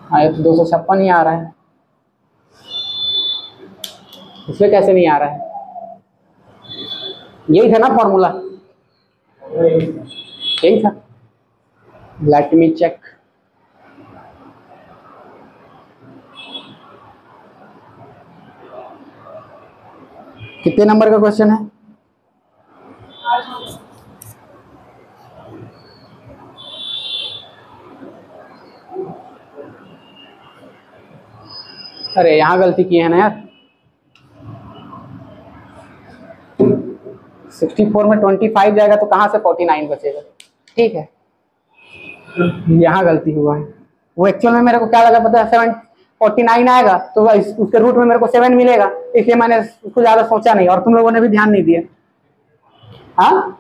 हाँ ये तो 256 ही आ रहा है, इसमें कैसे नहीं आ रहा है, यही था ना फॉर्मूला, यही था, लेट मी चेक, कितने नंबर का क्वेश्चन है, अरे यहाँ गलती की है ना यार, 64 में 25 जाएगा तो कहाँ से 49 बचेगा, ठीक है, यहाँ गलती हुआ है, वो एक्चुअल में मेरे को क्या लगा पता है 49 आएगा तो उसके रूट में मेरे को 7 मिलेगा, इसलिए मैंने उसको ज्यादा सोचा नहीं और तुम लोगों ने भी ध्यान नहीं दिया, हाँ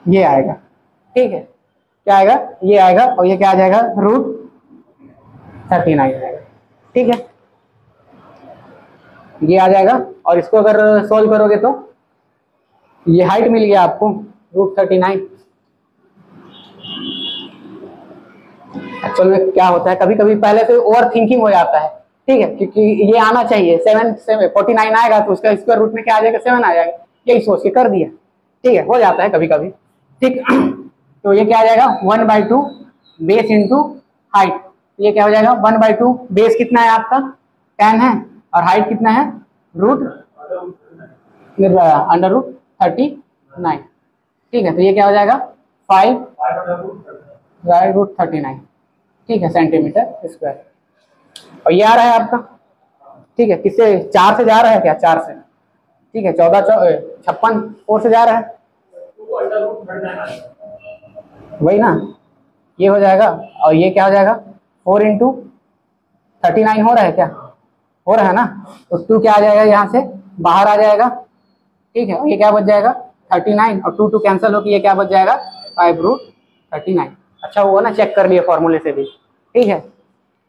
ये आएगा, ठीक है, क्या आएगा ये आएगा और ये क्या आ जाएगा रूट 39 आएगा, ठीक है, ये आ जाएगा और इसको अगर सॉल्व करोगे तो ये हाइट मिल गया आपको रूट 39। एक्चुअल में क्या होता है कभी कभी पहले से ओवर थिंकिंग हो जाता है, ठीक है, क्योंकि ये आना चाहिए 49 आएगा तो उसका स्क्वायर रूट में क्या आ जाएगा 7 आ जाएगा, यही सोच के कर दिया, ठीक है, हो जाता है कभी कभी, ठीक तो ये क्या आ जाएगा 1/2 बेस इंटू हाइट, ये क्या हो जाएगा 1/2 बेस कितना है आपका 10 है और हाइट कितना है रूट अंडर रूट 39, ठीक है, तो ये क्या हो जाएगा 5/√39, ठीक है सेंटीमीटर स्क्वायर, और ये आ रहा है आपका, ठीक है, किससे 4 से जा रहा है क्या 4 से, ठीक है 56 4 से जा रहा है, वही ना, ये हो जाएगा और ये क्या हो जाएगा 4 × 39 हो रहा है क्या, हो रहा है ना, तो 2 क्या आ जाएगा यहाँ से बाहर आ जाएगा, ठीक है, ये क्या बच जाएगा 39 और 2 कैंसिल होकर ये क्या बच जाएगा 5/√39। अच्छा हुआ ना चेक कर लिए फॉर्मूले से भी, ठीक है,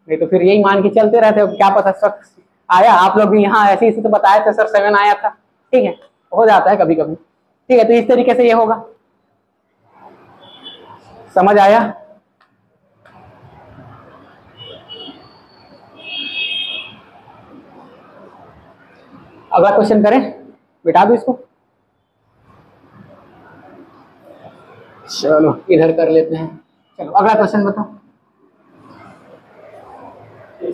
नहीं तो फिर यही मान के चलते रहते हो क्या पता सर आया, आप लोग भी यहाँ ऐसे इसी तो बताए थे सर 7 आया था, ठीक है, हो जाता है कभी कभी, ठीक है, तो इस तरीके से ये होगा, समझ आया, अगला क्वेश्चन करें, बिठा दो इसको, चलो इधर कर लेते हैं, चलो अगला क्वेश्चन बताओ,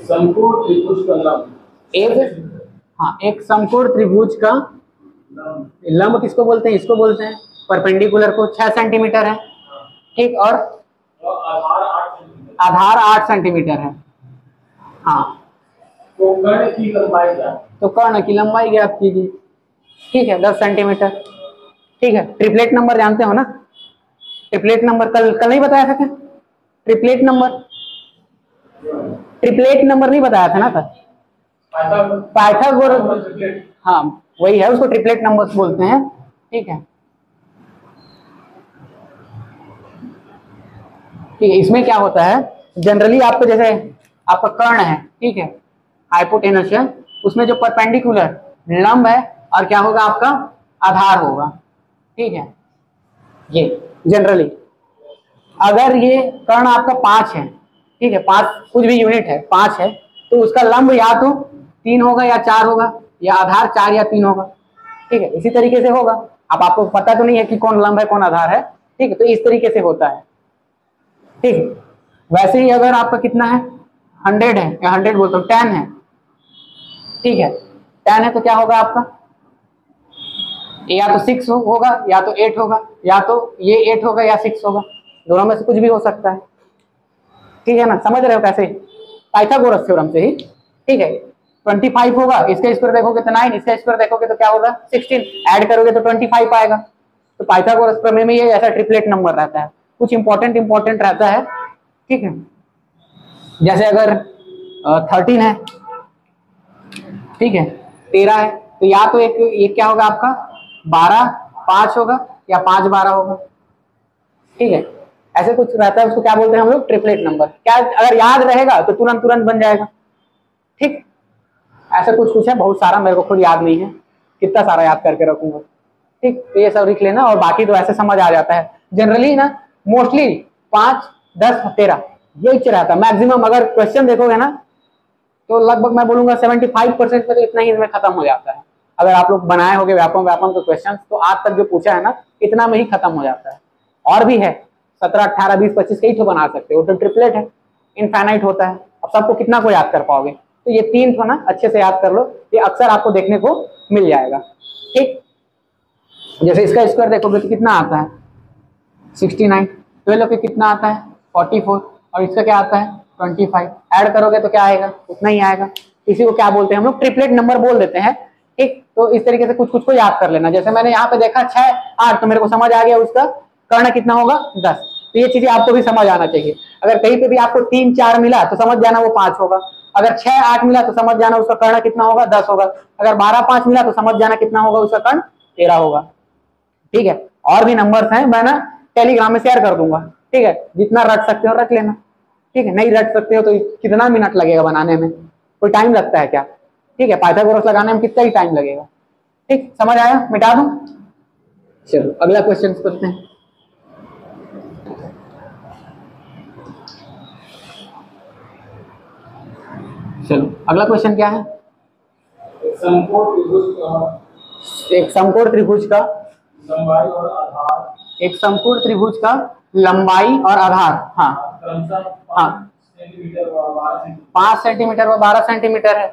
समकोण त्रिभुज का लंब, एक समकोण त्रिभुज का लंब किसको बोलते हैं, इसको बोलते हैं, परपेंडिकुलर को 6 सेंटीमीटर है, ठीक, और आधार 8 सेंटीमीटर है। हाँ, तो कर्ण की लंबाई क्या है? तो कर्ण की लंबाई ज्ञात कीजिए, ठीक है, 10 सेंटीमीटर, ठीक है। ट्रिपलेट नंबर जानते हो ना, ट्रिपलेट नंबर कल नहीं बताया था क्या? ट्रिपलेट नंबर नहीं बताया था ना कल? पाइथागोरस, हाँ वही है, उसको ट्रिपलेट नंबर्स बोलते हैं, ठीक है। ठीक है, इसमें क्या होता है, जनरली आपको जैसे आपका कर्ण है, ठीक है, हाइपोटेनस है, उसमें जो परपेंडिकुलर लंब है और क्या होगा आपका आधार होगा, ठीक है। ये जनरली अगर ये कर्ण आपका 5 है, ठीक है, 5 कुछ भी यूनिट है, 5 है, तो उसका लंब या तो 3 होगा या 4 होगा, या आधार 4 या 3 होगा, ठीक है। इसी तरीके से होगा। अब आपको पता तो नहीं है कि कौन लंब है कौन आधार है, ठीक है, तो इस तरीके से होता है, ठीक है। वैसे ही अगर आपका कितना है 100 है, या 100 बोलता हूँ 10 है, ठीक है, 10 है तो क्या होगा आपका, या तो 6 होगा या तो 8 होगा, या तो ये 8 होगा या 6 होगा, दोनों में से कुछ भी हो सकता है, ठीक है ना। समझ रहे हो कैसे, पाइथागोरस थ्योरम से ही, ठीक है। 25 होगा, इसका स्क्वायर देखोगे तो 9, इसका स्क्वायर देखोगे तो क्या होगा 16, ऐड करोगे तो 25 आएगा। तो पाइथागोरस प्रमेय में ये ऐसा ट्रिपलेट नंबर रहता है, कुछ इंपॉर्टेंट रहता है, ठीक है। जैसे अगर 13 है, ठीक है, 13 है, तो या तो एक क्या होगा आपका 12 5 होगा, या 5 12 होगा, ठीक है। ऐसे कुछ रहता है, उसको क्या बोलते हैं हम लोग ट्रिपलेट नंबर। क्या अगर याद रहेगा तो तुरंत बन जाएगा, ठीक। ऐसा कुछ है, बहुत सारा, मेरे को खुद याद नहीं है, कितना सारा याद करके रखूंगा, ठीक। तो ये सब लिख लेना, और बाकी तो ऐसे समझ आ जाता है जनरली ना, मोस्टली 5 10 13 यही रहता है मैक्सिमम। अगर क्वेश्चन देखोगे ना तो लगभग मैं बोलूंगा 75% में तो इतना ही इसमें खत्म हो जाता है। अगर आप लोग बनाए होगे व्यापम के क्वेश्चन, तो आज तक जो पूछा है ना इतना में ही खत्म हो जाता है। और भी है 17 18 20 25 कई तो बना सकते हो, तो ट्रिपलेट है, इनफाइनाइट होता है। अब सबको कितना को याद कर पाओगे, तो ये 3 ठो ना अच्छे से याद कर लो, ये अक्सर आपको देखने को मिल जाएगा, ठीक। जैसे इसका स्क्वायर देखोगे तो कितना आता है 69, 12 के कितना आता है 44, और इसका क्या आता है 25, ऐड करोगे तो क्या आएगा उतना ही आएगा। इसी को क्या बोलते हैं हम लोग ट्रिपलेट नंबर बोल देते हैं, ठीक। तो इस तरीके से कुछ को याद कर लेना। जैसे मैंने यहाँ पे देखा 6 8, तो मेरे को समझ आ गया उसका कर्ण कितना होगा 10। तो ये चीजें आपको भी समझ आना चाहिए। अगर कहीं पे भी आपको 3 4 मिला तो समझ जाना वो 5 होगा, अगर 6 8 मिला तो समझ जाना उसका कर्ण कितना होगा 10 होगा, अगर 12 5 मिला तो समझ जाना कितना होगा उसका कर्ण 13 होगा, ठीक है। और भी नंबर्स हैं, मैं ना टेलीग्राम में शेयर कर दूंगा, ठीक है। जितना रट सकते हो रट लेना, ठीक है। नहीं रट सकते हो तो कितना मिनट लगेगा बनाने में, कोई टाइम लगता है क्या, ठीक है। पाइथागोरस लगाने में कितना ही टाइम लगेगा, ठीक। समझ आया, मिटा दूं। चलो अगला क्वेश्चन करते हैं। चलो अगला क्वेश्चन क्या है, एक समकोण त्रिभुज का एक समकोण त्रिभुज का लंबाई और आधार, एक समकोण त्रिभुज का लंबाई और आधार, हाँ क्रमशः हाँ 5 सेंटीमीटर व 12 सेंटीमीटर। 5 सेंटीमीटर व 12 सेंटीमीटर है।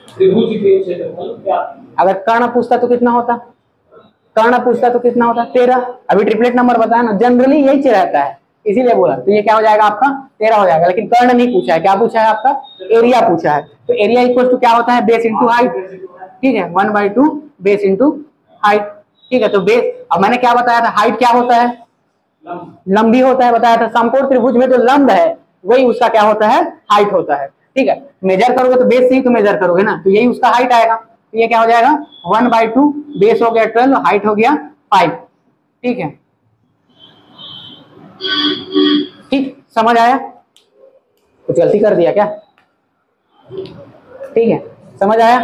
त्रिभुज के क्षेत्रफल क्या? अगर कर्ण पूछता तो कितना होता, कर्ण पूछता तो कितना होता 13। अभी ट्रिपलेट नंबर बताया ना, जनरली यही रहता है, इसीलिए बोला। तो ये क्या हो जाएगा आपका 13 हो जाएगा। लेकिन कर्ण नहीं पूछा है, क्या पूछा है आपका एरिया पूछा है। तो एरिया इक्वल टू क्या होता है बेस इंटू हाइट, ठीक है, 1/2 बेस इंटू हाइट, ठीक है। तो बेस, अब मैंने क्या बताया था हाइट क्या होता है लंबी होता है, बताया था। समकोण त्रिभुज में जो लंब है वही उसका क्या होता है हाइट होता है, ठीक है। मेजर करोगे तो बेस से ही तो मेजर करोगे ना, तो यही उसका हाइट आएगा। तो ये क्या हो जाएगा 1/2, बेस हो गया 12, हाइट हो गया 5, ठीक है। ठीक, समझ आया, कुछ गलती कर दिया क्या, ठीक है, समझ आया।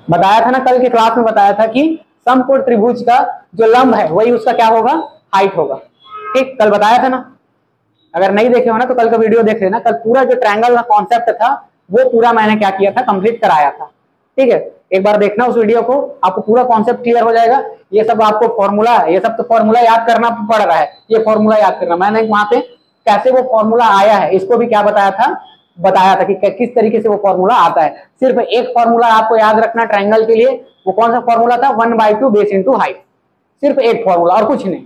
बताया था ना कल के क्लास में, बताया था कि समकोण त्रिभुज का जो लंब है वही उसका क्या होगा हाइट होगा, ठीक, कल बताया था ना। अगर नहीं देखे हो ना तो कल का वीडियो देख लेना, कल पूरा जो ट्रायंगल का कॉन्सेप्ट था वो पूरा मैंने क्या किया था कंप्लीट कराया था, ठीक है। एक बार देखना उस वीडियो को, आपको पूरा कॉन्सेप्ट क्लियर हो जाएगा। ये सब आपको फॉर्मूला, ये सब तो फॉर्मूला याद करना पड़ रहा है, ये फॉर्मूला याद करना। मैंने वहां पे कैसे वो फॉर्मूला आया है इसको भी क्या बताया था कि किस तरीके से वो फॉर्मूला आता है। सिर्फ एक फॉर्मूला आपको याद रखना ट्रायंगल के लिए, वो कौन सा फॉर्मूला था 1/2 बेस इंटू हाइट, सिर्फ एक फॉर्मूला और कुछ नहीं,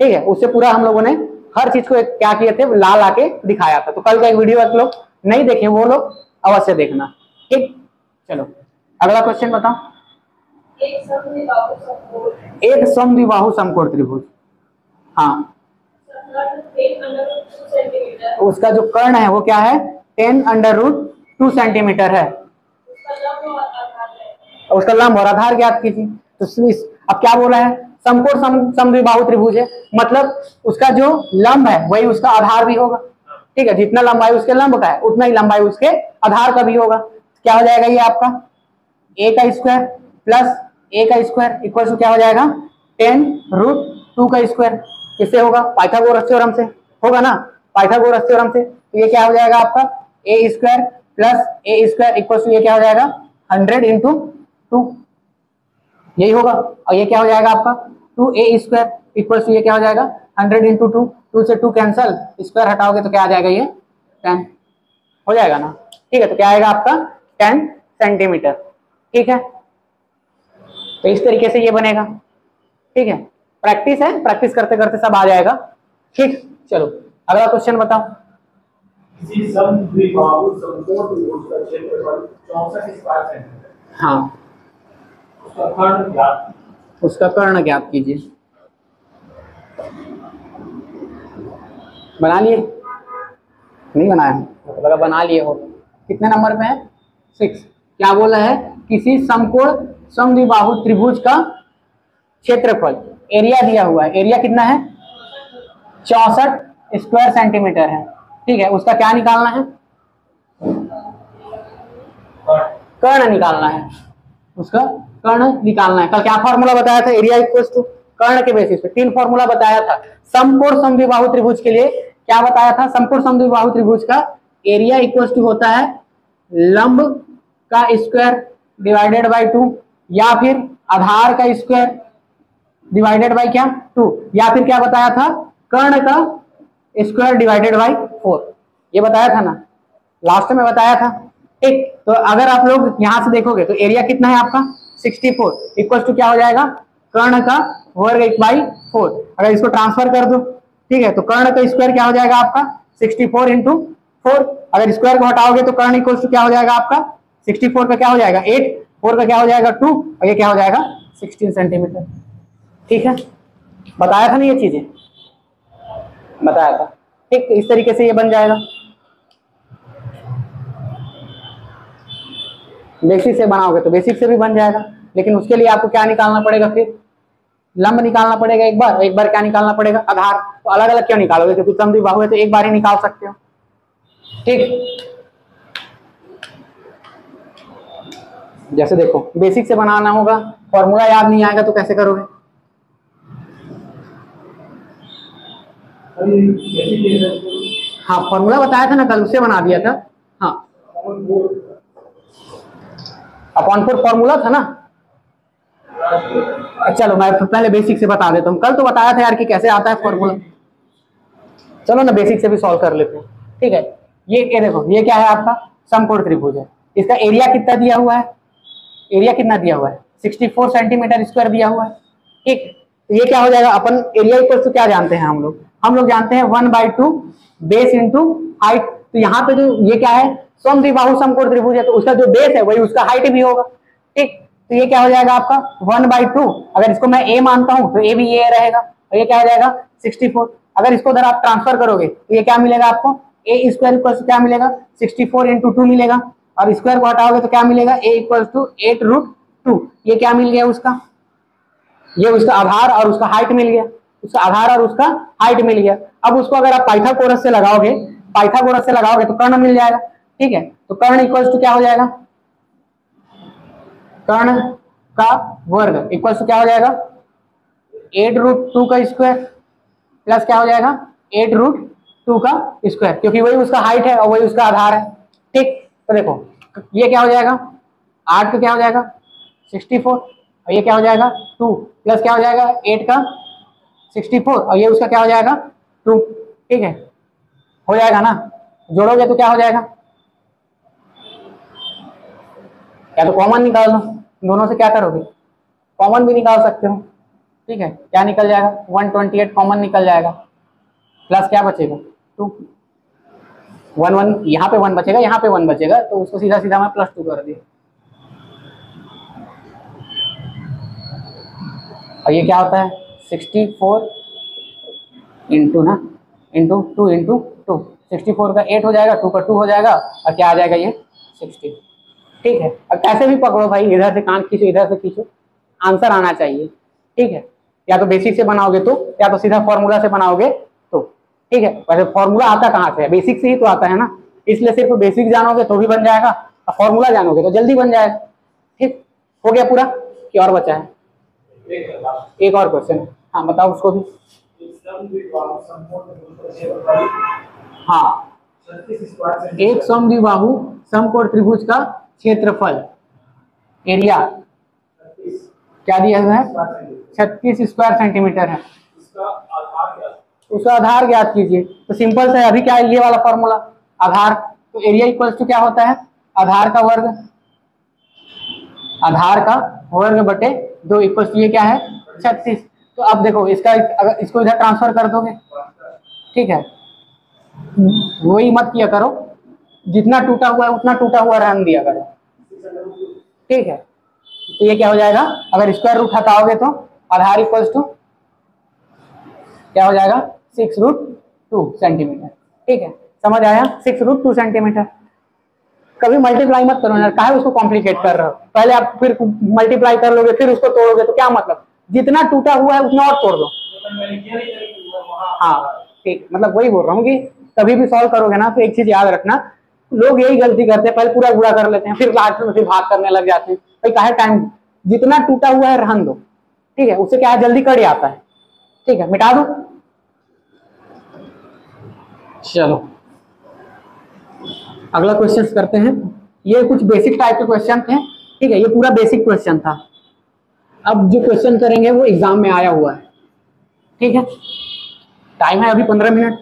ठीक है। उससे पूरा हम लोगों ने हर चीज को क्या किए थे, ला ला के दिखाया था। तो कल का एक वीडियो आप लोग नहीं देखे वो लोग अवश्य देखना, ठीक। चलो अगला क्वेश्चन बताओ। एक समद्विबाहु समकोण एक समद्विबाहु समकोण त्रिभुज, हाँ, 10 सेंटीमीटर, उसका जो कर्ण है वो क्या है, 10√2 सेंटीमीटर है। उसका लंब और आधार ज्ञात कीजिए। तो अब क्या बोला है, समकोण समद्विबाहु त्रिभुज है, मतलब उसका जो लंब है वही उसका आधार भी होगा, ठीक है। जितना लंबाई उसके लंब का है उतना ही लंबाई उसके आधार का भी होगा। क्या हो जाएगा ये आपका a का स्क्वायर प्लस a का स्क्वायर इक्वल टू क्या हो जाएगा 10√2 का स्क्वायर। किससे होगा, पाइथागोरस थ्योरम से होगा ना, पाइथागोरस थ्योरम से। तो ये क्या हो जाएगा आपका a square plus a square equal to ये क्या हो जाएगा 100 × 2, यही होगा। और ये क्या हो जाएगा आपका 2a स्क्वायर इक्वल टू ये क्या हो जाएगा 100 × 2, 2 से 2 कैंसल, स्क्वायर हटाओगे तो क्या आ जाएगा ये 10 हो जाएगा ना, ठीक है। तो क्या आएगा आपका 10 सेंटीमीटर, ठीक है। तो इस तरीके से ये बनेगा, ठीक है। प्रैक्टिस है, प्रैक्टिस करते करते सब आ जाएगा, ठीक। चलो अगला क्वेश्चन बताओ। किसी समद्विबाहु समकोण त्रिभुज का क्षेत्रफल 64 स्क्वायर सेंटीमीटर, हाँ, उसका कर्ण ज्ञात, उसका कर्ण ज्ञात कीजिए। बना लिए, नहीं बनाया तो लगा बना लिए हो। कितने नंबर पे है 6। क्या बोला है, किसी समकोण समद्विबाहु त्रिभुज का क्षेत्रफल, एरिया दिया हुआ है, एरिया कितना है 64 स्क्वायर सेंटीमीटर है, ठीक है। उसका क्या निकालना है, कर्ण निकालना है, उसका कर्ण निकालना है। कल क्या फॉर्मूला बताया था, एरिया इक्वल्स टू कर्ण के बेसिस पे 3 फॉर्मूला बताया था। समकोण समद्विबाहु त्रिभुज के लिए क्या बताया था, समकोण समद्विबाहु त्रिभुज का एरिया इक्वल्स टू होता है लंब का स्क्वायर डिवाइडेड बाय 2, या फिर आधार का स्क्वायर डिवाइडेड बाय क्या 2, या फिर क्या बताया था कर्ण का स्क्वायर डिवाइडेड बाय 4, ये बताया था ना, लास्ट में बताया था, ठीक। तो अगर आप लोग यहां से देखोगे तो एरिया कितना है आपका 64 इक्वल टू क्या हो जाएगा कर्ण का वर्ग 1/4। अगर इसको ट्रांसफर कर दो, ठीक है, तो कर्ण का स्क्वायर क्या हो जाएगा आपका 64 × 4। अगर स्क्वायर को हटाओगे तो कर्ण इक्वल टू क्या हो जाएगा आपका 64 का क्या हो जाएगा 8, 4 का क्या हो जाएगा 2, और ये क्या हो जाएगा 16 सेंटीमीटर, ठीक है। बताया था ना, ये चीजें बताया था, ठीक। तो इस तरीके से ये बन जाएगा। बेसिक से बनाओगे तो बेसिक से भी बन जाएगा, लेकिन उसके लिए आपको क्या निकालना पड़ेगा, फिर लंब निकालना पड़ेगा एक बार क्या निकालना पड़ेगा आधार। तो अलग अलग क्यों निकालोगे, क्योंकि समद्विबाहु है तो एक बार ही निकाल सकते हो, ठीक। जैसे देखो बेसिक से बनाना होगा, फॉर्मूला याद नहीं आएगा तो कैसे करोगे, हाँ फॉर्मूला बताया था ना कल, उससे बना दिया था, हाँ अपॉन 4 फॉर्मूला था ना। चलो मैं पहले बेसिक से बता देता हूँ, कल तो बताया था यार कि कैसे आता है फॉर्मूला। चलो ना बेसिक से भी सॉल्व कर लेते हैं, ठीक है। ये देखो ये क्या है आपका समकोण त्रिभुज है, इसका एरिया कितना दिया हुआ है, एरिया कितना दिया हुआ है 64 सेंटीमीटर स्क्वायर दिया हुआ है, ठीक। तो ये क्या हो जाएगा, अपन एरिया इक्वल टू क्या जानते हैं हम लोग जानते हैं 1/2 बेस इंटू हाइट। तो यहाँ पे जो ये क्या है समद्विबाहु समकोण त्रिभुज है, तो उसका जो बेस है वही उसका हाइट भी होगा, ठीक। तो ये क्या हो जाएगा आपका 1/2, अगर इसको मैं a मानता हूं तो a भी ये रहेगा, और ये क्या हो जाएगा 64। अगर इसको उधर आप ट्रांसफर करोगे तो ये क्या मिलेगा आपको a स्क्वायर इक्वल टू क्या मिलेगा 64 × 2 मिलेगा, और स्क्वायर को हटाओगे तो क्या मिलेगा a इक्वल टू 8√2। ये क्या मिल गया उसका, ये उसका आधार और उसका हाइट मिल गया, उसका आधार और उसका हाइट मिल गया। अब उसको अगर आप पाइथागोरस से लगाओगे तो कर्ण मिल जाएगा, ठीक है। तो कर्ण इक्वल टू क्या हो जाएगा, कर्ण का वर्ग इक्वल टू क्या हो जाएगा 8√2 का स्क्वायर प्लस क्या हो जाएगा 8√2 का स्क्वायर, क्योंकि वही उसका हाइट है और वही उसका आधार है, ठीक। तो देखो ये क्या हो जाएगा 8 का क्या हो जाएगा 64, और ये क्या हो जाएगा 2 प्लस क्या हो जाएगा 8 का 64, और ये उसका क्या हो जाएगा 2, ठीक है। हो जाएगा ना, जोड़ोगे तो क्या हो जाएगा, या तो कॉमन निकाल लो, दोनों से क्या करोगे कॉमन भी निकाल सकते हो, ठीक है, क्या निकल जाएगा 128 कॉमन निकल जाएगा, प्लस क्या बचेगा 2, 1 1 यहाँ पे 1 बचेगा, यहाँ पे 1 बचेगा, तो उसको सीधा सीधा मैं +2 कर दिया। और ये क्या होता है 64 इंटू ना इंटू 2 इंटू 2, 64 का 8 हो जाएगा, 2 का 2 हो जाएगा, और क्या आ जाएगा ये 60। ठीक है, अब कैसे भी पकड़ो भाई, इधर से कान खींचो इधर से खींचो, आंसर आना चाहिए। ठीक है, या तो बेसिक से बनाओगे तो, या तो सीधा फॉर्मूला से बनाओगे तो। ठीक है, वैसे फॉर्मूला आता कहाँ से है, बेसिक से ही तो आता है ना, इसलिए सिर्फ बेसिक जानोगे तो भी बन जाएगा, और फॉर्मूला जानोगे तो जल्दी बन जाएगा। ठीक, हो गया पूरा कि और बचा है एक और क्वेश्चन। हाँ बताओ उसको भी। हाँ, एक समद्विबाहु समकोण त्रिभुज का क्षेत्रफल एरिया क्या दिया हुआ है 36 स्क्वायर सेंटीमीटर है, उसका आधार ज्ञात कीजिए। तो सिंपल से अभी क्या है ये वाला फॉर्मूला आधार, तो एरिया इक्वल्स टू क्या होता है आधार का वर्ग बटे 2 इक्वल्स टू ये क्या है 36। तो अब देखो इसका अगर इसको इधर ट्रांसफर कर दोगे, ठीक है, वही मत किया करो, जितना टूटा हुआ है उतना टूटा हुआ रहने दिया करो। ठीक है, तो ये क्या हो जाएगा, अगर स्क्वायर रूट हटाओगे तो आधार इक्वल्स टू क्या हो जाएगा 6√2 सेंटीमीटर। ठीक है, समझ आया 6√2 सेंटीमीटर। कभी मल्टीप्लाई मत करो यार, काहे उसको कॉम्प्लिकेट कर रहे हो, पहले आप फिर मल्टीप्लाई कर लोगे फिर उसको तोड़ोगे तो क्या मतलब, जितना टूटा हुआ है उतना और तोड़ दो। हाँ ठीक, मतलब वही बोल रहा हूँ कि कभी भी सॉल्व करोगे ना तो एक चीज याद रखना, लोग यही गलती करते हैं, पहले पूरा गुणा कर लेते हैं फिर लास्ट में फिर भाग करने लग जाते हैं। भाई काहे टाइम, जितना टूटा हुआ है रहन दो। ठीक है, उससे क्या है जल्दी कट जाता है। ठीक है, मिटा दो। चलो अगला क्वेश्चन करते हैं। ये कुछ बेसिक टाइप के क्वेश्चन थे। ठीक है, ये पूरा बेसिक क्वेश्चन था। अब जो क्वेश्चन करेंगे वो एग्जाम में आया हुआ है। ठीक है, टाइम है अभी 15 मिनट।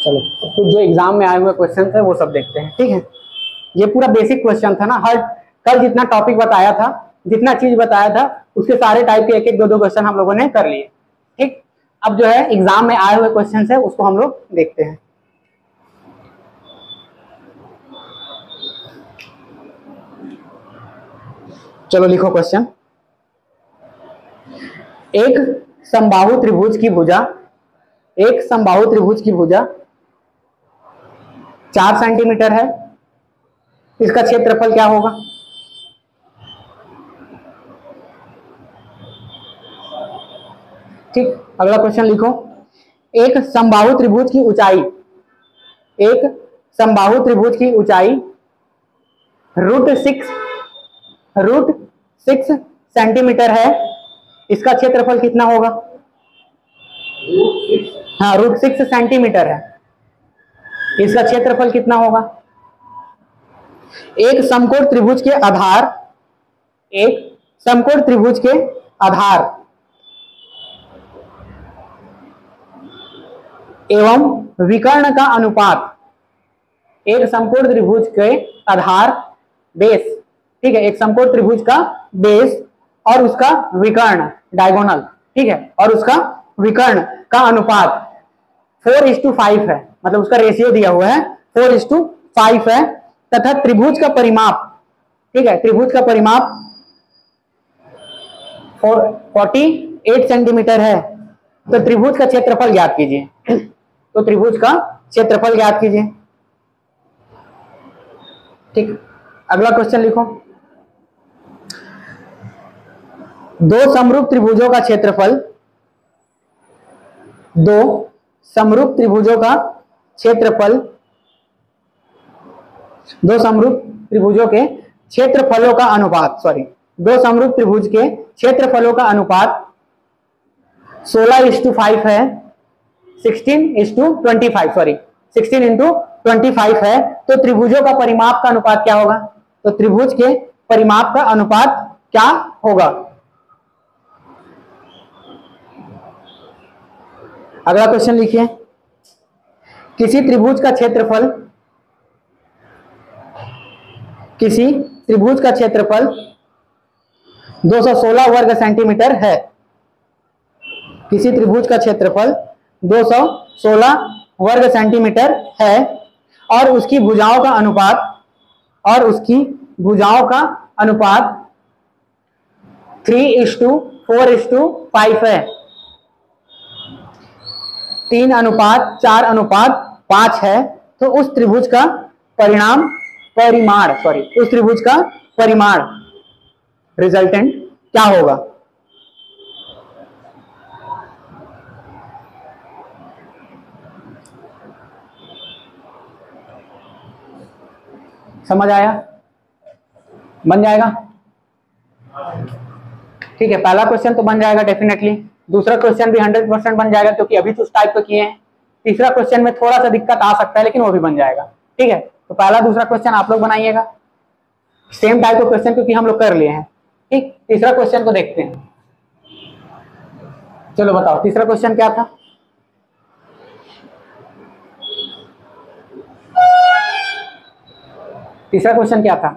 चलो तो जो एग्जाम में आए हुए क्वेश्चन है वो सब देखते हैं। ठीक है, ये पूरा बेसिक क्वेश्चन था ना, हर कल जितना टॉपिक बताया था, जितना चीज बताया था, उसके सारे टाइप के एक एक दो क्वेश्चन हम लोगों ने कर लिए। ठीक, अब जो है एग्जाम में आए हुए क्वेश्चन है उसको हम लोग देखते हैं। चलो लिखो क्वेश्चन। एक समबाहु त्रिभुज की भुजा 4 सेंटीमीटर है, इसका क्षेत्रफल क्या होगा। ठीक, अगला क्वेश्चन लिखो। एक समबाहु त्रिभुज की ऊंचाई √6 सेंटीमीटर है, इसका क्षेत्रफल कितना होगा। हाँ, √6 सेंटीमीटर है, इसका क्षेत्रफल कितना होगा। एक समकोण त्रिभुज के आधार एवं विकर्ण का अनुपात, एक समकोण त्रिभुज के आधार बेस, ठीक है, एक समकोण त्रिभुज का बेस और उसका विकर्ण डायगोनल, ठीक है, और उसका विकर्ण का अनुपात 4:5 है, मतलब उसका रेशियो दिया हुआ है 4:5 है, तथा त्रिभुज का परिमाप, ठीक है, त्रिभुज का परिमाप 48 सेंटीमीटर है। तो त्रिभुज का क्षेत्रफल ज्ञात कीजिए। तो त्रिभुज का क्षेत्रफल ज्ञात कीजिए। ठीक, अगला क्वेश्चन लिखो। दो समरूप त्रिभुजों का क्षेत्रफल दो समरूप त्रिभुजों के क्षेत्रफलों का अनुपात, दो समरूप त्रिभुज के क्षेत्रफलों का अनुपात 16:5 है, 16:25 सॉरी 16:25 है, तो त्रिभुजों का परिमाप का अनुपात क्या होगा? तो त्रिभुज के परिमाप का अनुपात क्या होगा? अगला क्वेश्चन लिखिए, किसी त्रिभुज का क्षेत्रफल 216 वर्ग सेंटीमीटर है। किसी त्रिभुज का क्षेत्रफल 216 वर्ग सेंटीमीटर है और उसकी भुजाओं का अनुपात 3:4:5 है। 3:4:5 है। तो उस त्रिभुज का परिमाण रिजल्टेंट क्या होगा? समझ आया? बन जाएगा? ठीक है, पहला क्वेश्चन तो बन जाएगा डेफिनेटली, दूसरा क्वेश्चन भी 100% बन जाएगा क्योंकि अभी तो उस टाइप तो किए हैं। तीसरा क्वेश्चन में थोड़ा सा दिक्कत आ सकता है लेकिन वो भी बन जाएगा। ठीक है, तो पहला दूसरा क्वेश्चन आप लोग बनाइएगा, सेम टाइप का क्वेश्चन क्योंकि हम लोग कर लिए हैं। ठीक, तीसरा क्वेश्चन को देखते हैं। चलो बताओ तीसरा क्वेश्चन क्या था? तीसरा क्वेश्चन क्या था?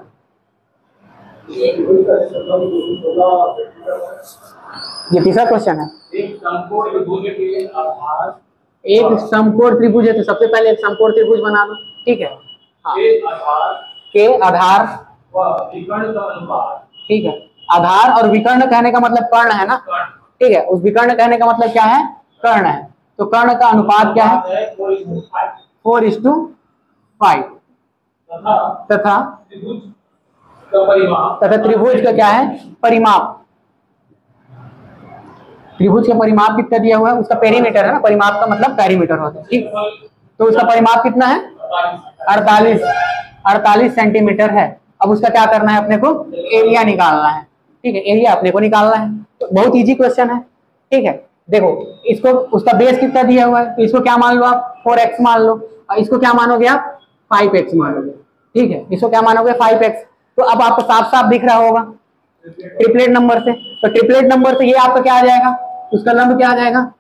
ये तीसरा क्वेश्चन है। एक समकोण त्रिभुज है तो सबसे पहले एक समकोण त्रिभुज बना लो। ठीक है, हाँ। के आधार ठीक है, आधार और विकर्ण कहने का मतलब कर्ण है ना। ठीक है, उस विकर्ण कहने का मतलब क्या है? कर्ण है। तो कर्ण का अनुपात क्या है? 4:5 तथा त्रिभुज का क्या है? परिमाप। त्रिभुज का परिमाप कितना दिया हुआ है? उसका पेरीमीटर है ना, परिमाप का मतलब पेरीमीटर होता है। ठीक, तो उसका परिमाप कितना है? 48 सेंटीमीटर है। अब उसका क्या करना है? अपने को एरिया निकालना है। ठीक है, एरिया अपने को निकालना है। तो बहुत इजी क्वेश्चन है। ठीक है, देखो इसको उसका बेस कितना दिया हुआ है तो इसको क्या मान लो आप? 4x मान लो, और इसको क्या मानोगे आप? 5x मानोगे। ठीक है, इसको क्या मानोगे? 5x। तो अब आपको साफ साफ दिख रहा होगा ट्रिपलेट नंबर से, तो ट्रिपलेट नंबर से ये आपका क्या आ जाएगा? उसका लंब क्या आ जाएगा?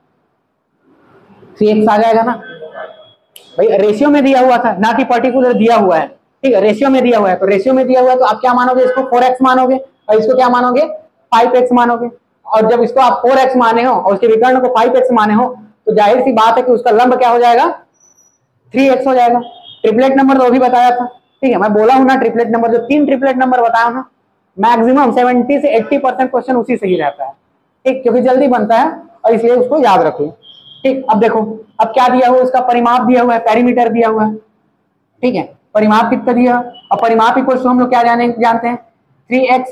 3x आ जाएगा ना भाई। रेशियो में दिया हुआ था ना कि पर्टिकुलर दिया हुआ है। ठीक है, रेशियो में दिया हुआ है, तो रेशियो में दिया हुआ है तो आप क्या मानोगे? इसको 4x मानोगे और इसको क्या मानोगे? 5x मानोगे। और जब इसको आप 4x माने हो और उसके विकर्ण को 5x माने हो तो जाहिर सी बात है कि उसका लंब क्या हो जाएगा? 3x हो जाएगा। ट्रिपलेट नंबर तो अभी बताया था। ठीक है, मैं बोला हूं ना ट्रिपलेट नंबर, जो 3 ट्रिपलेट नंबर बताया ना, मैक्सिमम 70 से 80% क्वेश्चन उसी से ही रहता है। ठीक, क्योंकि जल्दी बनता है और इसलिए उसको याद रखो। ठीक, अब देखो अब क्या दिया हुआ है? उसका परिमाप दिया हुआ है, पेरीमीटर दिया हुआ है। ठीक है, परिमाप कितना दिया? और परिमाप इक्वल टू हम लोग क्या जानते हैं? 3x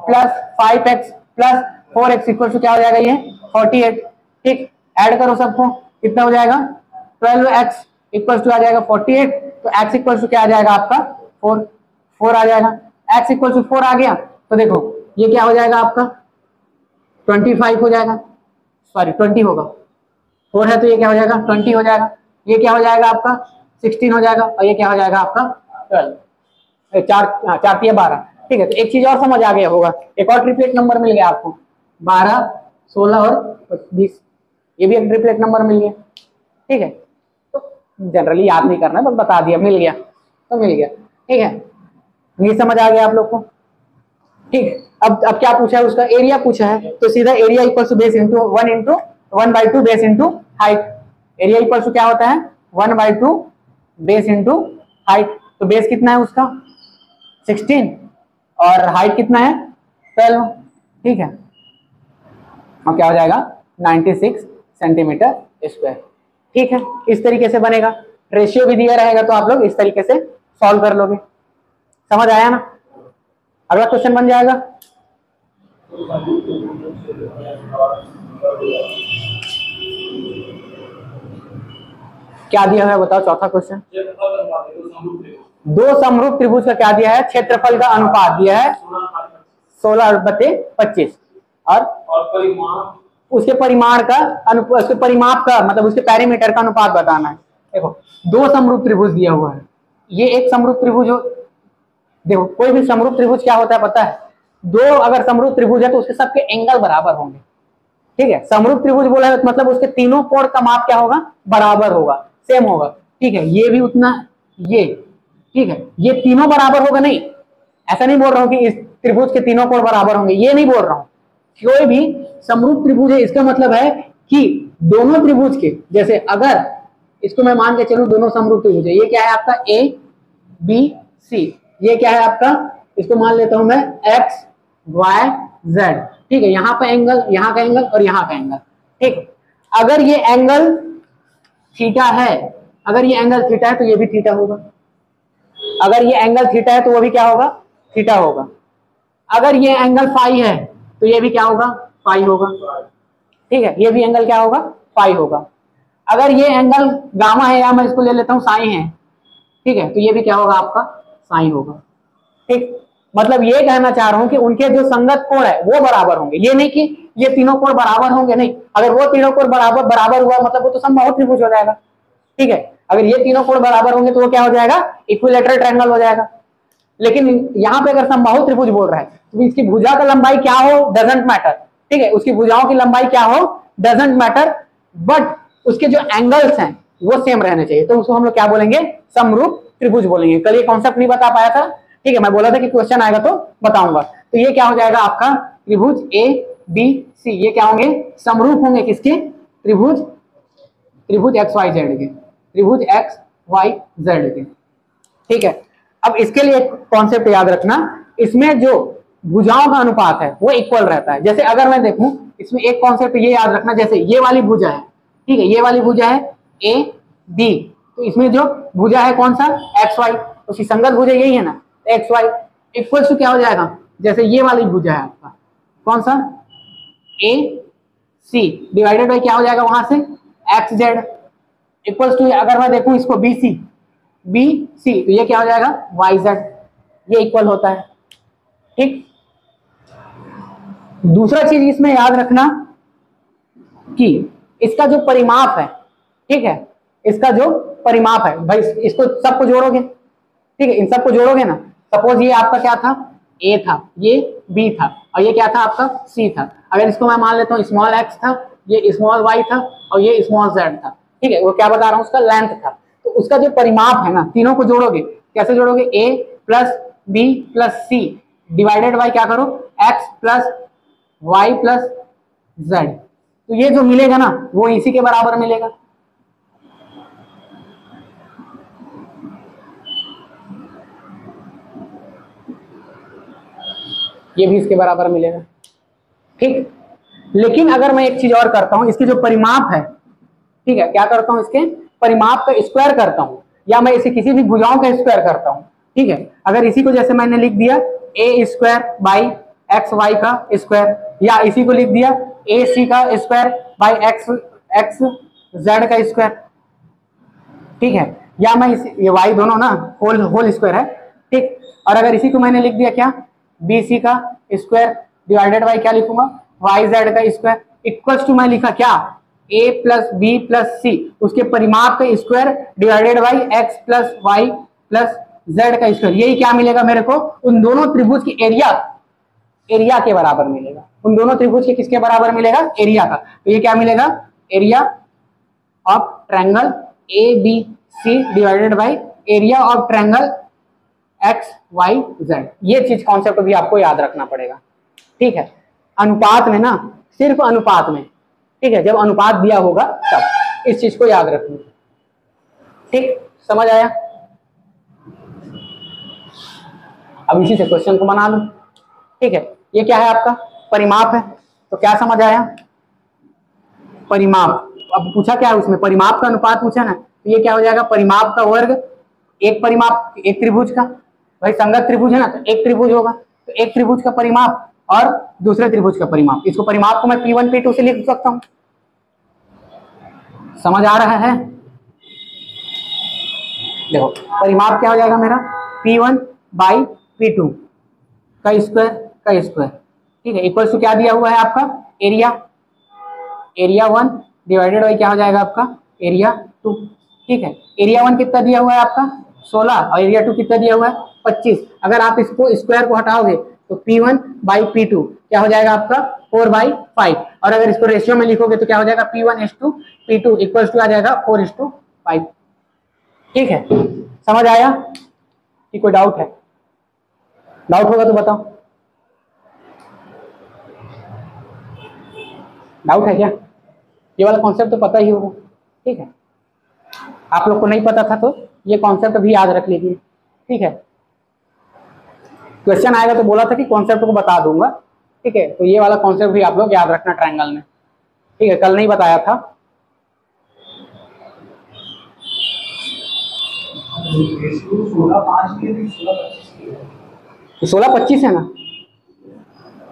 plus 5x plus 4x equal to क्या हो जाएगा? ये 48। ठीक, ऐड करो सबको, कितना हो जाएगा? 12x इक्वल टू आ जाएगा 48। तो x इक्वल टू क्या आ जाएगा आपका? 4 आ जाएगा। x इक्वल टू 4 आ गया तो देखो ये क्या हो जाएगा आपका? 25 हो जाएगा, सॉरी 20 होगा। 4 है तो ये क्या हो जाएगा? 20 हो जाएगा। ये क्या हो जाएगा आपका? 16 हो जाएगा। और ये क्या हो जाएगा आपका? 12। 4 12। ठीक है, तो एक चीज और समझ आ गया होगा, एक और ट्रिपलेट नंबर मिल गया आपको, 12 16 और 20। ये भी एक ट्रिपलेट नंबर मिल गया। ठीक है, तो जनरली याद नहीं करना, बस बता दिया, मिल गया तो मिल गया। ठीक है, ये समझ आ गया आप लोग को? ठीक, अब क्या पूछा है? उसका एरिया पूछा है, तो सीधा area equal to base into 1/2 base into height. Area equal to क्या होता है? 1/2 बेस इंटू हाइट। तो बेस कितना है उसका? 16 और हाइट कितना है? 12। ठीक है, और क्या हो जाएगा? 96 सेंटीमीटर स्क्वायर। ठीक है, इस तरीके से बनेगा। रेशियो भी दिया रहेगा तो आप लोग इस तरीके से सॉल्व कर लोगे। समझ आया ना? अगला क्वेश्चन बन जाएगा। क्या दिया है बताओ? चौथा क्वेश्चन, दो समरूप त्रिभुज का क्या दिया है? क्षेत्रफल का अनुपात दिया है 16/25 और परिमाण उसके परिमाण का उसके परिमाप का मतलब उसके पैरीमीटर का अनुपात बताना है। देखो दो समरूप त्रिभुज दिया हुआ है, ये एक समरूप त्रिभुज हो, देखो कोई भी समरूप त्रिभुज क्या होता है पता है, दो अगर समरूप त्रिभुज है तो उसके सबके एंगल बराबर होंगे, ठीक है। समरूप त्रिभुज बोला है मतलब उसके तीनों कोण का माप क्या होगा, बराबर होगा, सेम होगा, ठीक है। ये भी उतना, ये ठीक है, ये तीनों बराबर होगा नहीं, ऐसा नहीं बोल रहा हूं कि इस त्रिभुज के तीनों कोण बराबर होंगे, ये नहीं बोल रहा हूं। कोई भी समरूप त्रिभुज है इसका मतलब है कि दोनों त्रिभुज के, जैसे अगर इसको मैं मान के चलूं दोनों समरूप त्रिभुज है, ये क्या है आपका ए बी सी, ये क्या है आपका, इसको मान लेता हूं मैं एक्स वाई जेड, ठीक है। यहाँ पे एंगल, यहाँ का एंगल और यहाँ का एंगल, ठीक है। अगर ये एंगल थीटा है, अगर ये एंगल थीटा है तो ये भी थीटा होगा, अगर ये एंगल थीटा है तो वो भी क्या होगा, थीटा होगा। अगर ये एंगल फाई है तो ये भी क्या होगा, फाई होगा, ठीक है। ये भी एंगल क्या होगा, फाई होगा। अगर ये एंगल गामा है या मैं इसको ले लेता हूं साइन है, ठीक है, तो ये भी क्या होगा आपका, साइन होगा, ठीक। मतलब ये कहना चाह रहा हूं कि उनके जो संगत कोण है वो बराबर होंगे, ये नहीं कि ये तीनों कोण बराबर होंगे, नहीं। अगर वो तीनों कोण बराबर हुआ मतलब वो तो समबाहु त्रिभुज हो जाएगा, ठीक है। अगर ये तीनों कोण बराबर होंगे तो वो क्या हो जाएगा, इक्विलैटरल ट्रायंगल हो जाएगा। लेकिन यहाँ पे अगर समबाहु त्रिभुज बोल रहा है तो इसकी भुजा का लंबाई क्या हो डजंट मैटर, ठीक है, उसकी भुजाओं की लंबाई क्या हो डजंट मैटर, बट उसके जो एंगल्स हैं वो सेम रहने चाहिए, तो उसको हम लोग क्या बोलेंगे, समरूप त्रिभुज बोलेंगे। कल ये कॉन्सेप्ट नहीं बता पाया था, ठीक है, मैं बोला था कि क्वेश्चन आएगा तो बताऊंगा। तो ये क्या हो जाएगा आपका त्रिभुज ए बी सी, ये क्या होंगे, समरूप होंगे किसके, त्रिभुज एक्स वाई जेड के, त्रिभुज एक्स वाई जेड के, ठीक है। अब इसके लिए एक कॉन्सेप्ट याद रखना, इसमें जो भुजाओं का अनुपात है वो इक्वल रहता है। जैसे अगर मैं देखूं इसमें एक कॉन्सेप्ट ये याद रखना, जैसे ये वाली भुजा है, ठीक है, ये वाली भुजा है ए बी, तो इसमें जो भुजा है कौन सा, एक्स वाई, उसकी संगत भुजा यही है ना, एक्स वाई इक्वल टू क्या हो जाएगा, जैसे ये वाली भुजा है आपका कौन सा, ए सी डिवाइडेड बाई क्या हो जाएगा वहां से, एक्स जेड इक्वल टू, अगर मैं देखूं इसको बी सी तो ये क्या हो जाएगा, वाई जेड, ये इक्वल होता है, ठीक। दूसरा चीज इसमें याद रखना कि इसका जो परिमाप है, ठीक है, इसका जो परिमाप है भाई, इसको सबको जोड़ोगे, ठीक है, इन सबको जोड़ोगे ना, सपोज ये आपका क्या था, ए था, ये बी था और ये क्या था आपका सी था। अगर इसको मैं मान लेता हूँ स्मॉल एक्स था, ये स्मॉल वाई था और ये स्मॉल जेड था, ठीक है, वो क्या बता रहा हूँ उसका लेंथ था। तो उसका जो परिमाप है ना, तीनों को जोड़ोगे, कैसे जोड़ोगे, a plus b plus c divided by क्या करो, x plus y plus z, तो ये जो मिलेगा ना वो इसी के बराबर मिलेगा। ये भी इसके बराबर मिलेगा, ठीक। लेकिन अगर मैं एक चीज और करता हूं, इसकी जो परिमाप है, ठीक है, क्या करता हूं, इसके परिमाप का स्क्वायर करता हूं, या मैं इसे किसी भी भुजाओं का स्क्वायर करता हूं, ठीक है। अगर इसी को जैसे मैंने लिख दिया ए स्क्वायर बाई एक्स वाई का स्क्वायर, या इसी को लिख दिया ए सी का स्क्वायर बाई एक्स जेड का स्क्वायर, ठीक है, या मैं ये वाई दोनों ना होल स्क्वायर है, ठीक। और अगर इसी को मैंने लिख दिया क्या, बी सी का स्क्वायर डिवाइडेड बाई क्या लिखूंगा, वाई जेड का स्क्वायर इक्वल्स टू मैं लिखा क्या, a plus b plus c, उसके परिमाप का square divided by x plus y plus z का स्क्वायर, यही क्या मिलेगा मेरे को, उन दोनों त्रिभुज की एरिया के बराबर मिलेगा। उन दोनों त्रिभुज के किसके बराबर मिलेगा, एरिया का। तो ये क्या मिलेगा, area of triangle A B C divided by area of triangle X Y Z. ये चीज कॉन्सेप्ट भी आपको याद रखना पड़ेगा, ठीक है। अनुपात में ना, सिर्फ अनुपात में, ठीक है, जब अनुपात दिया होगा तब इस चीज को याद रखना, ठीक, समझ आया। अब इसी से क्वेश्चन को बना लो, ठीक है। ये क्या है आपका परिमाप है, तो क्या समझ आया, परिमाप। अब पूछा क्या है उसमें, परिमाप का अनुपात पूछा ना, तो ये क्या हो जाएगा, परिमाप का वर्ग, एक परिमाप एक त्रिभुज का, भाई संगत त्रिभुज है ना, तो एक त्रिभुज होगा, तो एक त्रिभुज का परिमाप और दूसरे त्रिभुज का परिमाप, इसको परिमाप को मैं P1 P2 से लिख सकता हूं। समझ आ रहा है, देखो परिमाप क्या हो जाएगा मेरा, P1 बाई P2 का स्क्वायर का स्क्वायर, ठीक है, इक्वल्स टू क्या दिया हुआ है आपका एरिया, एरिया 1 डिवाइडेड बाई क्या हो जाएगा आपका एरिया 2, ठीक है। एरिया 1 कितना दिया हुआ है आपका 16 और एरिया 2 कितना दिया हुआ है 25। अगर आप इसको स्क्वायर को हटाओगे तो P1 बाई P2 क्या हो जाएगा आपका 4/5, और अगर इसको रेशियो में लिखोगे तो क्या हो जाएगा P1:P2 इक्वल्स टू आ जाएगा 4:5, ठीक है। समझ आया कि कोई डाउट है? डाउट होगा तो बताओ, डाउट है क्या? ये वाला कॉन्सेप्ट तो पता ही होगा, ठीक है। आप लोग को नहीं पता था तो ये कॉन्सेप्ट भी याद रख लीजिए, ठीक है। क्वेश्चन आएगा तो बोला था कि कॉन्सेप्ट को बता दूंगा, ठीक है। तो ये वाला कॉन्सेप्ट भी आप लोग याद रखना ट्रायंगल में, ठीक है, कल नहीं बताया था। तो 16-25 है ना,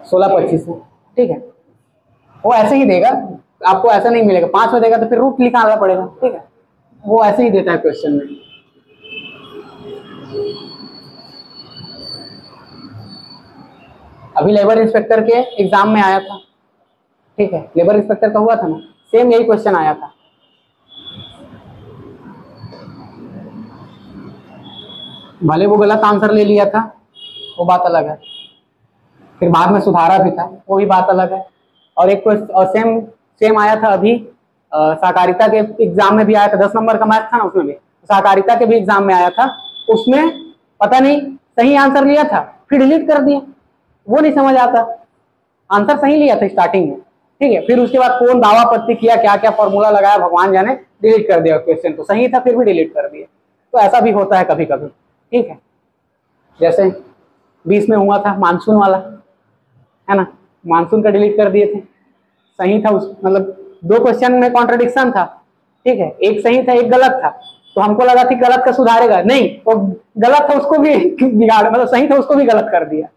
16-25 है, ठीक है। वो ऐसे ही देगा आपको, ऐसा नहीं मिलेगा 5 में देगा तो फिर रूट निकालना पड़ेगा, ठीक है। वो ऐसे ही देता है क्वेश्चन में। अभी लेबर इंस्पेक्टर के एग्जाम में आया था, ठीक है, लेबर इंस्पेक्टर का हुआ था ना, सेम यही क्वेश्चन आया था। भले वो गलत आंसर ले लिया था, वो बात अलग है, फिर बाद में सुधारा भी था, वो भी बात अलग है। और एक क्वेश्चन और सेम आया था अभी सहकारिता के एग्जाम में भी आया था, 10 नंबर का मैथ था ना, उसमें भी सहकारिता के भी एग्जाम में आया था। उसमें पता नहीं सही आंसर लिया था फिर डिलीट कर दिया, वो नहीं समझ आता। आंसर सही लिया था स्टार्टिंग में, ठीक है, फिर उसके बाद कौन दावा आपत्ति किया, क्या क्या फॉर्मूला लगाया भगवान जाने, डिलीट कर दिया क्वेश्चन को। सही था फिर भी डिलीट कर दिया। तो ऐसा भी होता है कभी कभी, ठीक है। जैसे 20 में हुआ था मानसून वाला, है ना, मानसून का डिलीट कर दिए थे। सही था उस, मतलब 2 क्वेश्चन में कॉन्ट्रडिक्शन था, ठीक है, एक सही था एक गलत था, तो हमको लगा कि गलत का सुधारेगा, नहीं, वो गलत था उसको भी बिगाड़, मतलब सही था उसको भी गलत कर दिया।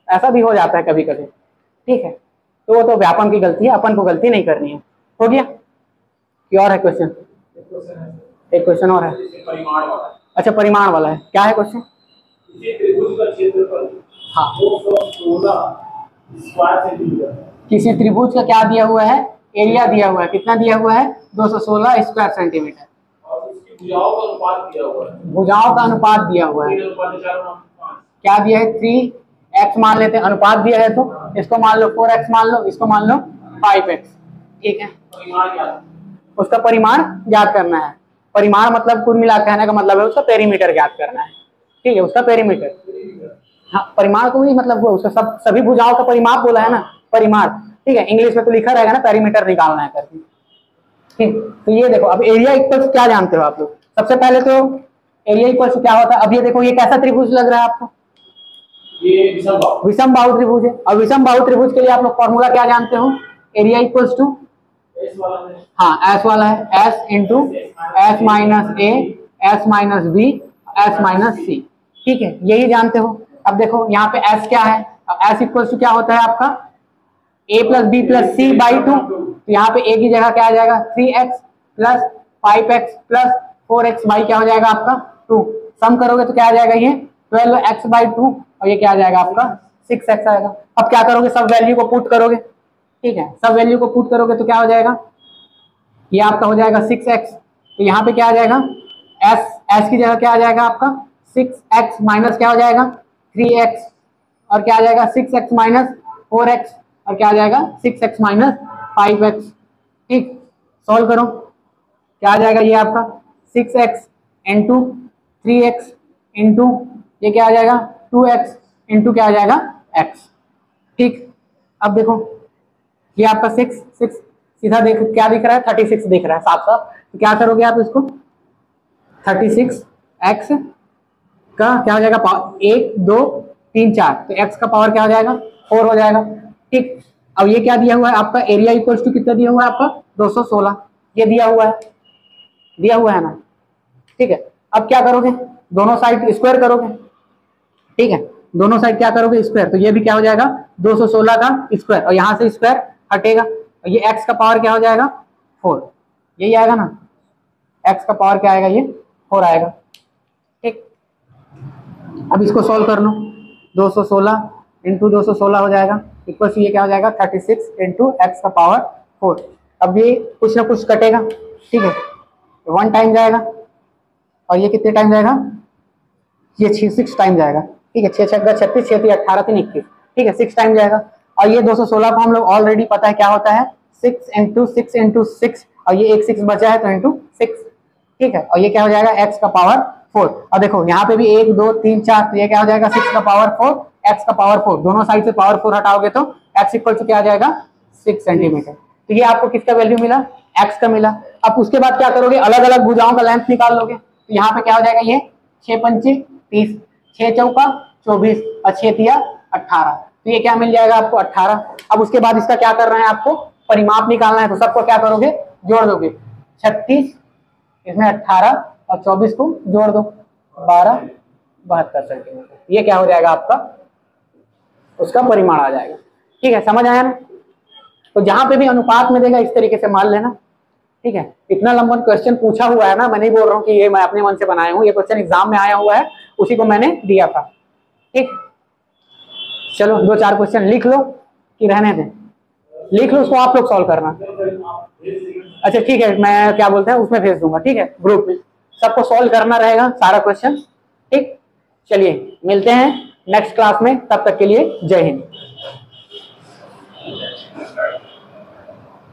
ऐसा भी हो जाता है कभी कभी, ठीक है। तो वो तो व्यापम की गलती है, अपन को गलती नहीं करनी है। हो गया कि और है क्वेश्चन? एक क्वेश्चन और है, अच्छा परिमाण वाला है, क्या है क्वेश्चन? हाँ, किसी त्रिभुज का क्या दिया हुआ है एरिया दिया हुआ है, कितना दिया हुआ है 216 स्क्वायर सेंटीमीटर, भुजाओं का अनुपात दिया हुआ है, क्या दिया है 3x मान लेते हैं, अनुपात दिया है तो इसको मान लो 4x मान लो, इसको मान लो 5x, ठीक है। उसका परिमाण ज्ञात करना है। परिमाण मतलब कुल मिला कहने का मतलब है उसका पेरीमीटर ज्ञात करना है, ठीक है, उसका पेरीमीटर। हाँ, परिमाण को भी मतलब वो उसका सभी भुजाओं का परिमाप बोला है ना, परिमाण, ठीक है। इंग्लिश में तो लिखा रहेगा ना पेरीमीटर निकालना है करके, ठीक। तो ये देखो, अब एरिया इक्वल्स क्या जानते हो आप लोग? सबसे पहले तो एरिया इक्वल्स क्या होता है। अब ये देखो, ये कैसा त्रिभुज लग रहा है आपको? ये विषम बाहु त्रिभुज है। और विषम बाहु त्रिभुज के लिए आप लोग फॉर्मूला क्या जानते हो? एरिया इक्वल्स टू, हाँ, एस वाला है, s into s minus a, s minus b, s minus c, ठीक है, यही जानते हो। अब देखो यहाँ पे एस क्या है, एस इक्वल्स टू क्या होता है आपका a plus b plus c by 2, तो यहाँ पे a की जगह क्या आ जाएगा 3x plus 5x plus 4x by क्या हो जाएगा आपका 2। सम करोगे तो क्या आ जाएगा ये 12x बाई 2, और ये क्या आ जाएगा आपका 6x आएगा। अब क्या करोगे, सब वैल्यू को पुट करोगे, ठीक है, सब वैल्यू को पुट करोगे तो क्या हो जाएगा, ये आपका हो जाएगा 6x। तो यहाँ पे क्या आ जाएगा s की जगह क्या आ जाएगा आपका 6x माइनस क्या हो जाएगा 3x, और क्या आ जाएगा 6x माइनस 4x, और क्या आ जाएगा 6x माइनस 5x, ठीक। सॉल्व करो, क्या आ जाएगा ये आपका 6x इंटू 3x इंटू ये क्या आ जाएगा 2x इंटू क्या आ जाएगा x, ठीक। अब देखो ये आपका 6 सीधा देख क्या दिख रहा है 36 दिख रहा है साफ साफ। तो क्या करोगे आप इसको 36x का क्या हो जाएगा 1 2 3 4, तो x का पावर क्या हो जाएगा 4 हो जाएगा, ठीक। अब ये क्या दिया हुआ है आपका एरिया इक्वल्स टू कितना दिया हुआ है आपका 216, ये दिया हुआ है ना, ठीक है। अब क्या करोगे, दोनों साइड स्क्वायर करोगे, ठीक है, दोनों साइड क्या करोगे स्क्वायर, तो ये भी क्या हो जाएगा 216 का स्क्वायर, और यहाँ से स्क्वायर हटेगा, और ये x का पावर क्या हो जाएगा 4, यही आएगा ना, x का पावर क्या आएगा ये 4 आएगा, ठीक। अब इसको सॉल्व कर लो, 216 इंटू 216 हो जाएगा, इक्वल टू ये क्या हो जाएगा 36 इंटू एक्स का पावर 4। अब ये कुछ ना कुछ कटेगा, ठीक है, 1 टाइम जाएगा और ये कितने टाइम जाएगा, ये 6 टाइम जाएगा, ठीक है, 6 छक्का 36, 6 3 18 3 21, ठीक है, 6 टाइम जाएगा। और ये 216 को हम लोग ऑलरेडी पता है क्या होता है 6 इंटू 6 इंटू 6, और ये एक 6 बचा है तो इंटू 6, ठीक है, और ये क्या हो जाएगा एक्स का पावर 4। और देखो यहाँ पे भी 1 2 3 4, तो ये क्या हो जाएगा 6 का पावर 4 एक्स का पावर 4, दोनों साइड से पावर 4 हटाओगे तो एक्स इक्वल टू क्या आ जाएगा 6 सेंटीमीटर। तो ये आपको किसका वैल्यू मिला, एक्स का मिला। अब उसके बाद क्या करोगे, अलग अलग भुजाओं का लेंथ निकाल लोगे। तो यहाँ पे क्या हो जाएगा, ये 6 पंचे 30, 6 चौका 24 और 6 तिया 18, तो ये क्या मिल जाएगा आपको 18। अब उसके बाद इसका क्या कर रहे हैं, आपको परिमाप निकालना है, तो सबको क्या करोगे जोड़ दोगे, 36 इसमें 18 और 24 को जोड़ दो 12 72 सेंटीमीटर, ये क्या हो जाएगा आपका उसका परिमाण आ जाएगा। ठीक है, समझ आया ना। तो जहां पे भी अनुपात में देगा इस तरीके से मान लेना, ठीक है। इतना लंबा क्वेश्चन पूछा हुआ है ना, मैं नहीं बोल रहा हूँ कि ये मैं अपने मन से बनाया हूँ, ये क्वेश्चन एग्जाम में आया हुआ है, उसी को मैंने दिया था। ठीक, चलो 2-4 क्वेश्चन लिख लो कि रहने दें, लिख लो, उसको आप लोग सॉल्व करना। अच्छा ठीक है, मैं क्या बोलते हैं उसमें भेज दूंगा, ठीक है, ग्रुप में सबको सॉल्व करना रहेगा सारा क्वेश्चन। ठीक, चलिए मिलते हैं नेक्स्ट क्लास में, तब तक के लिए जय हिंद।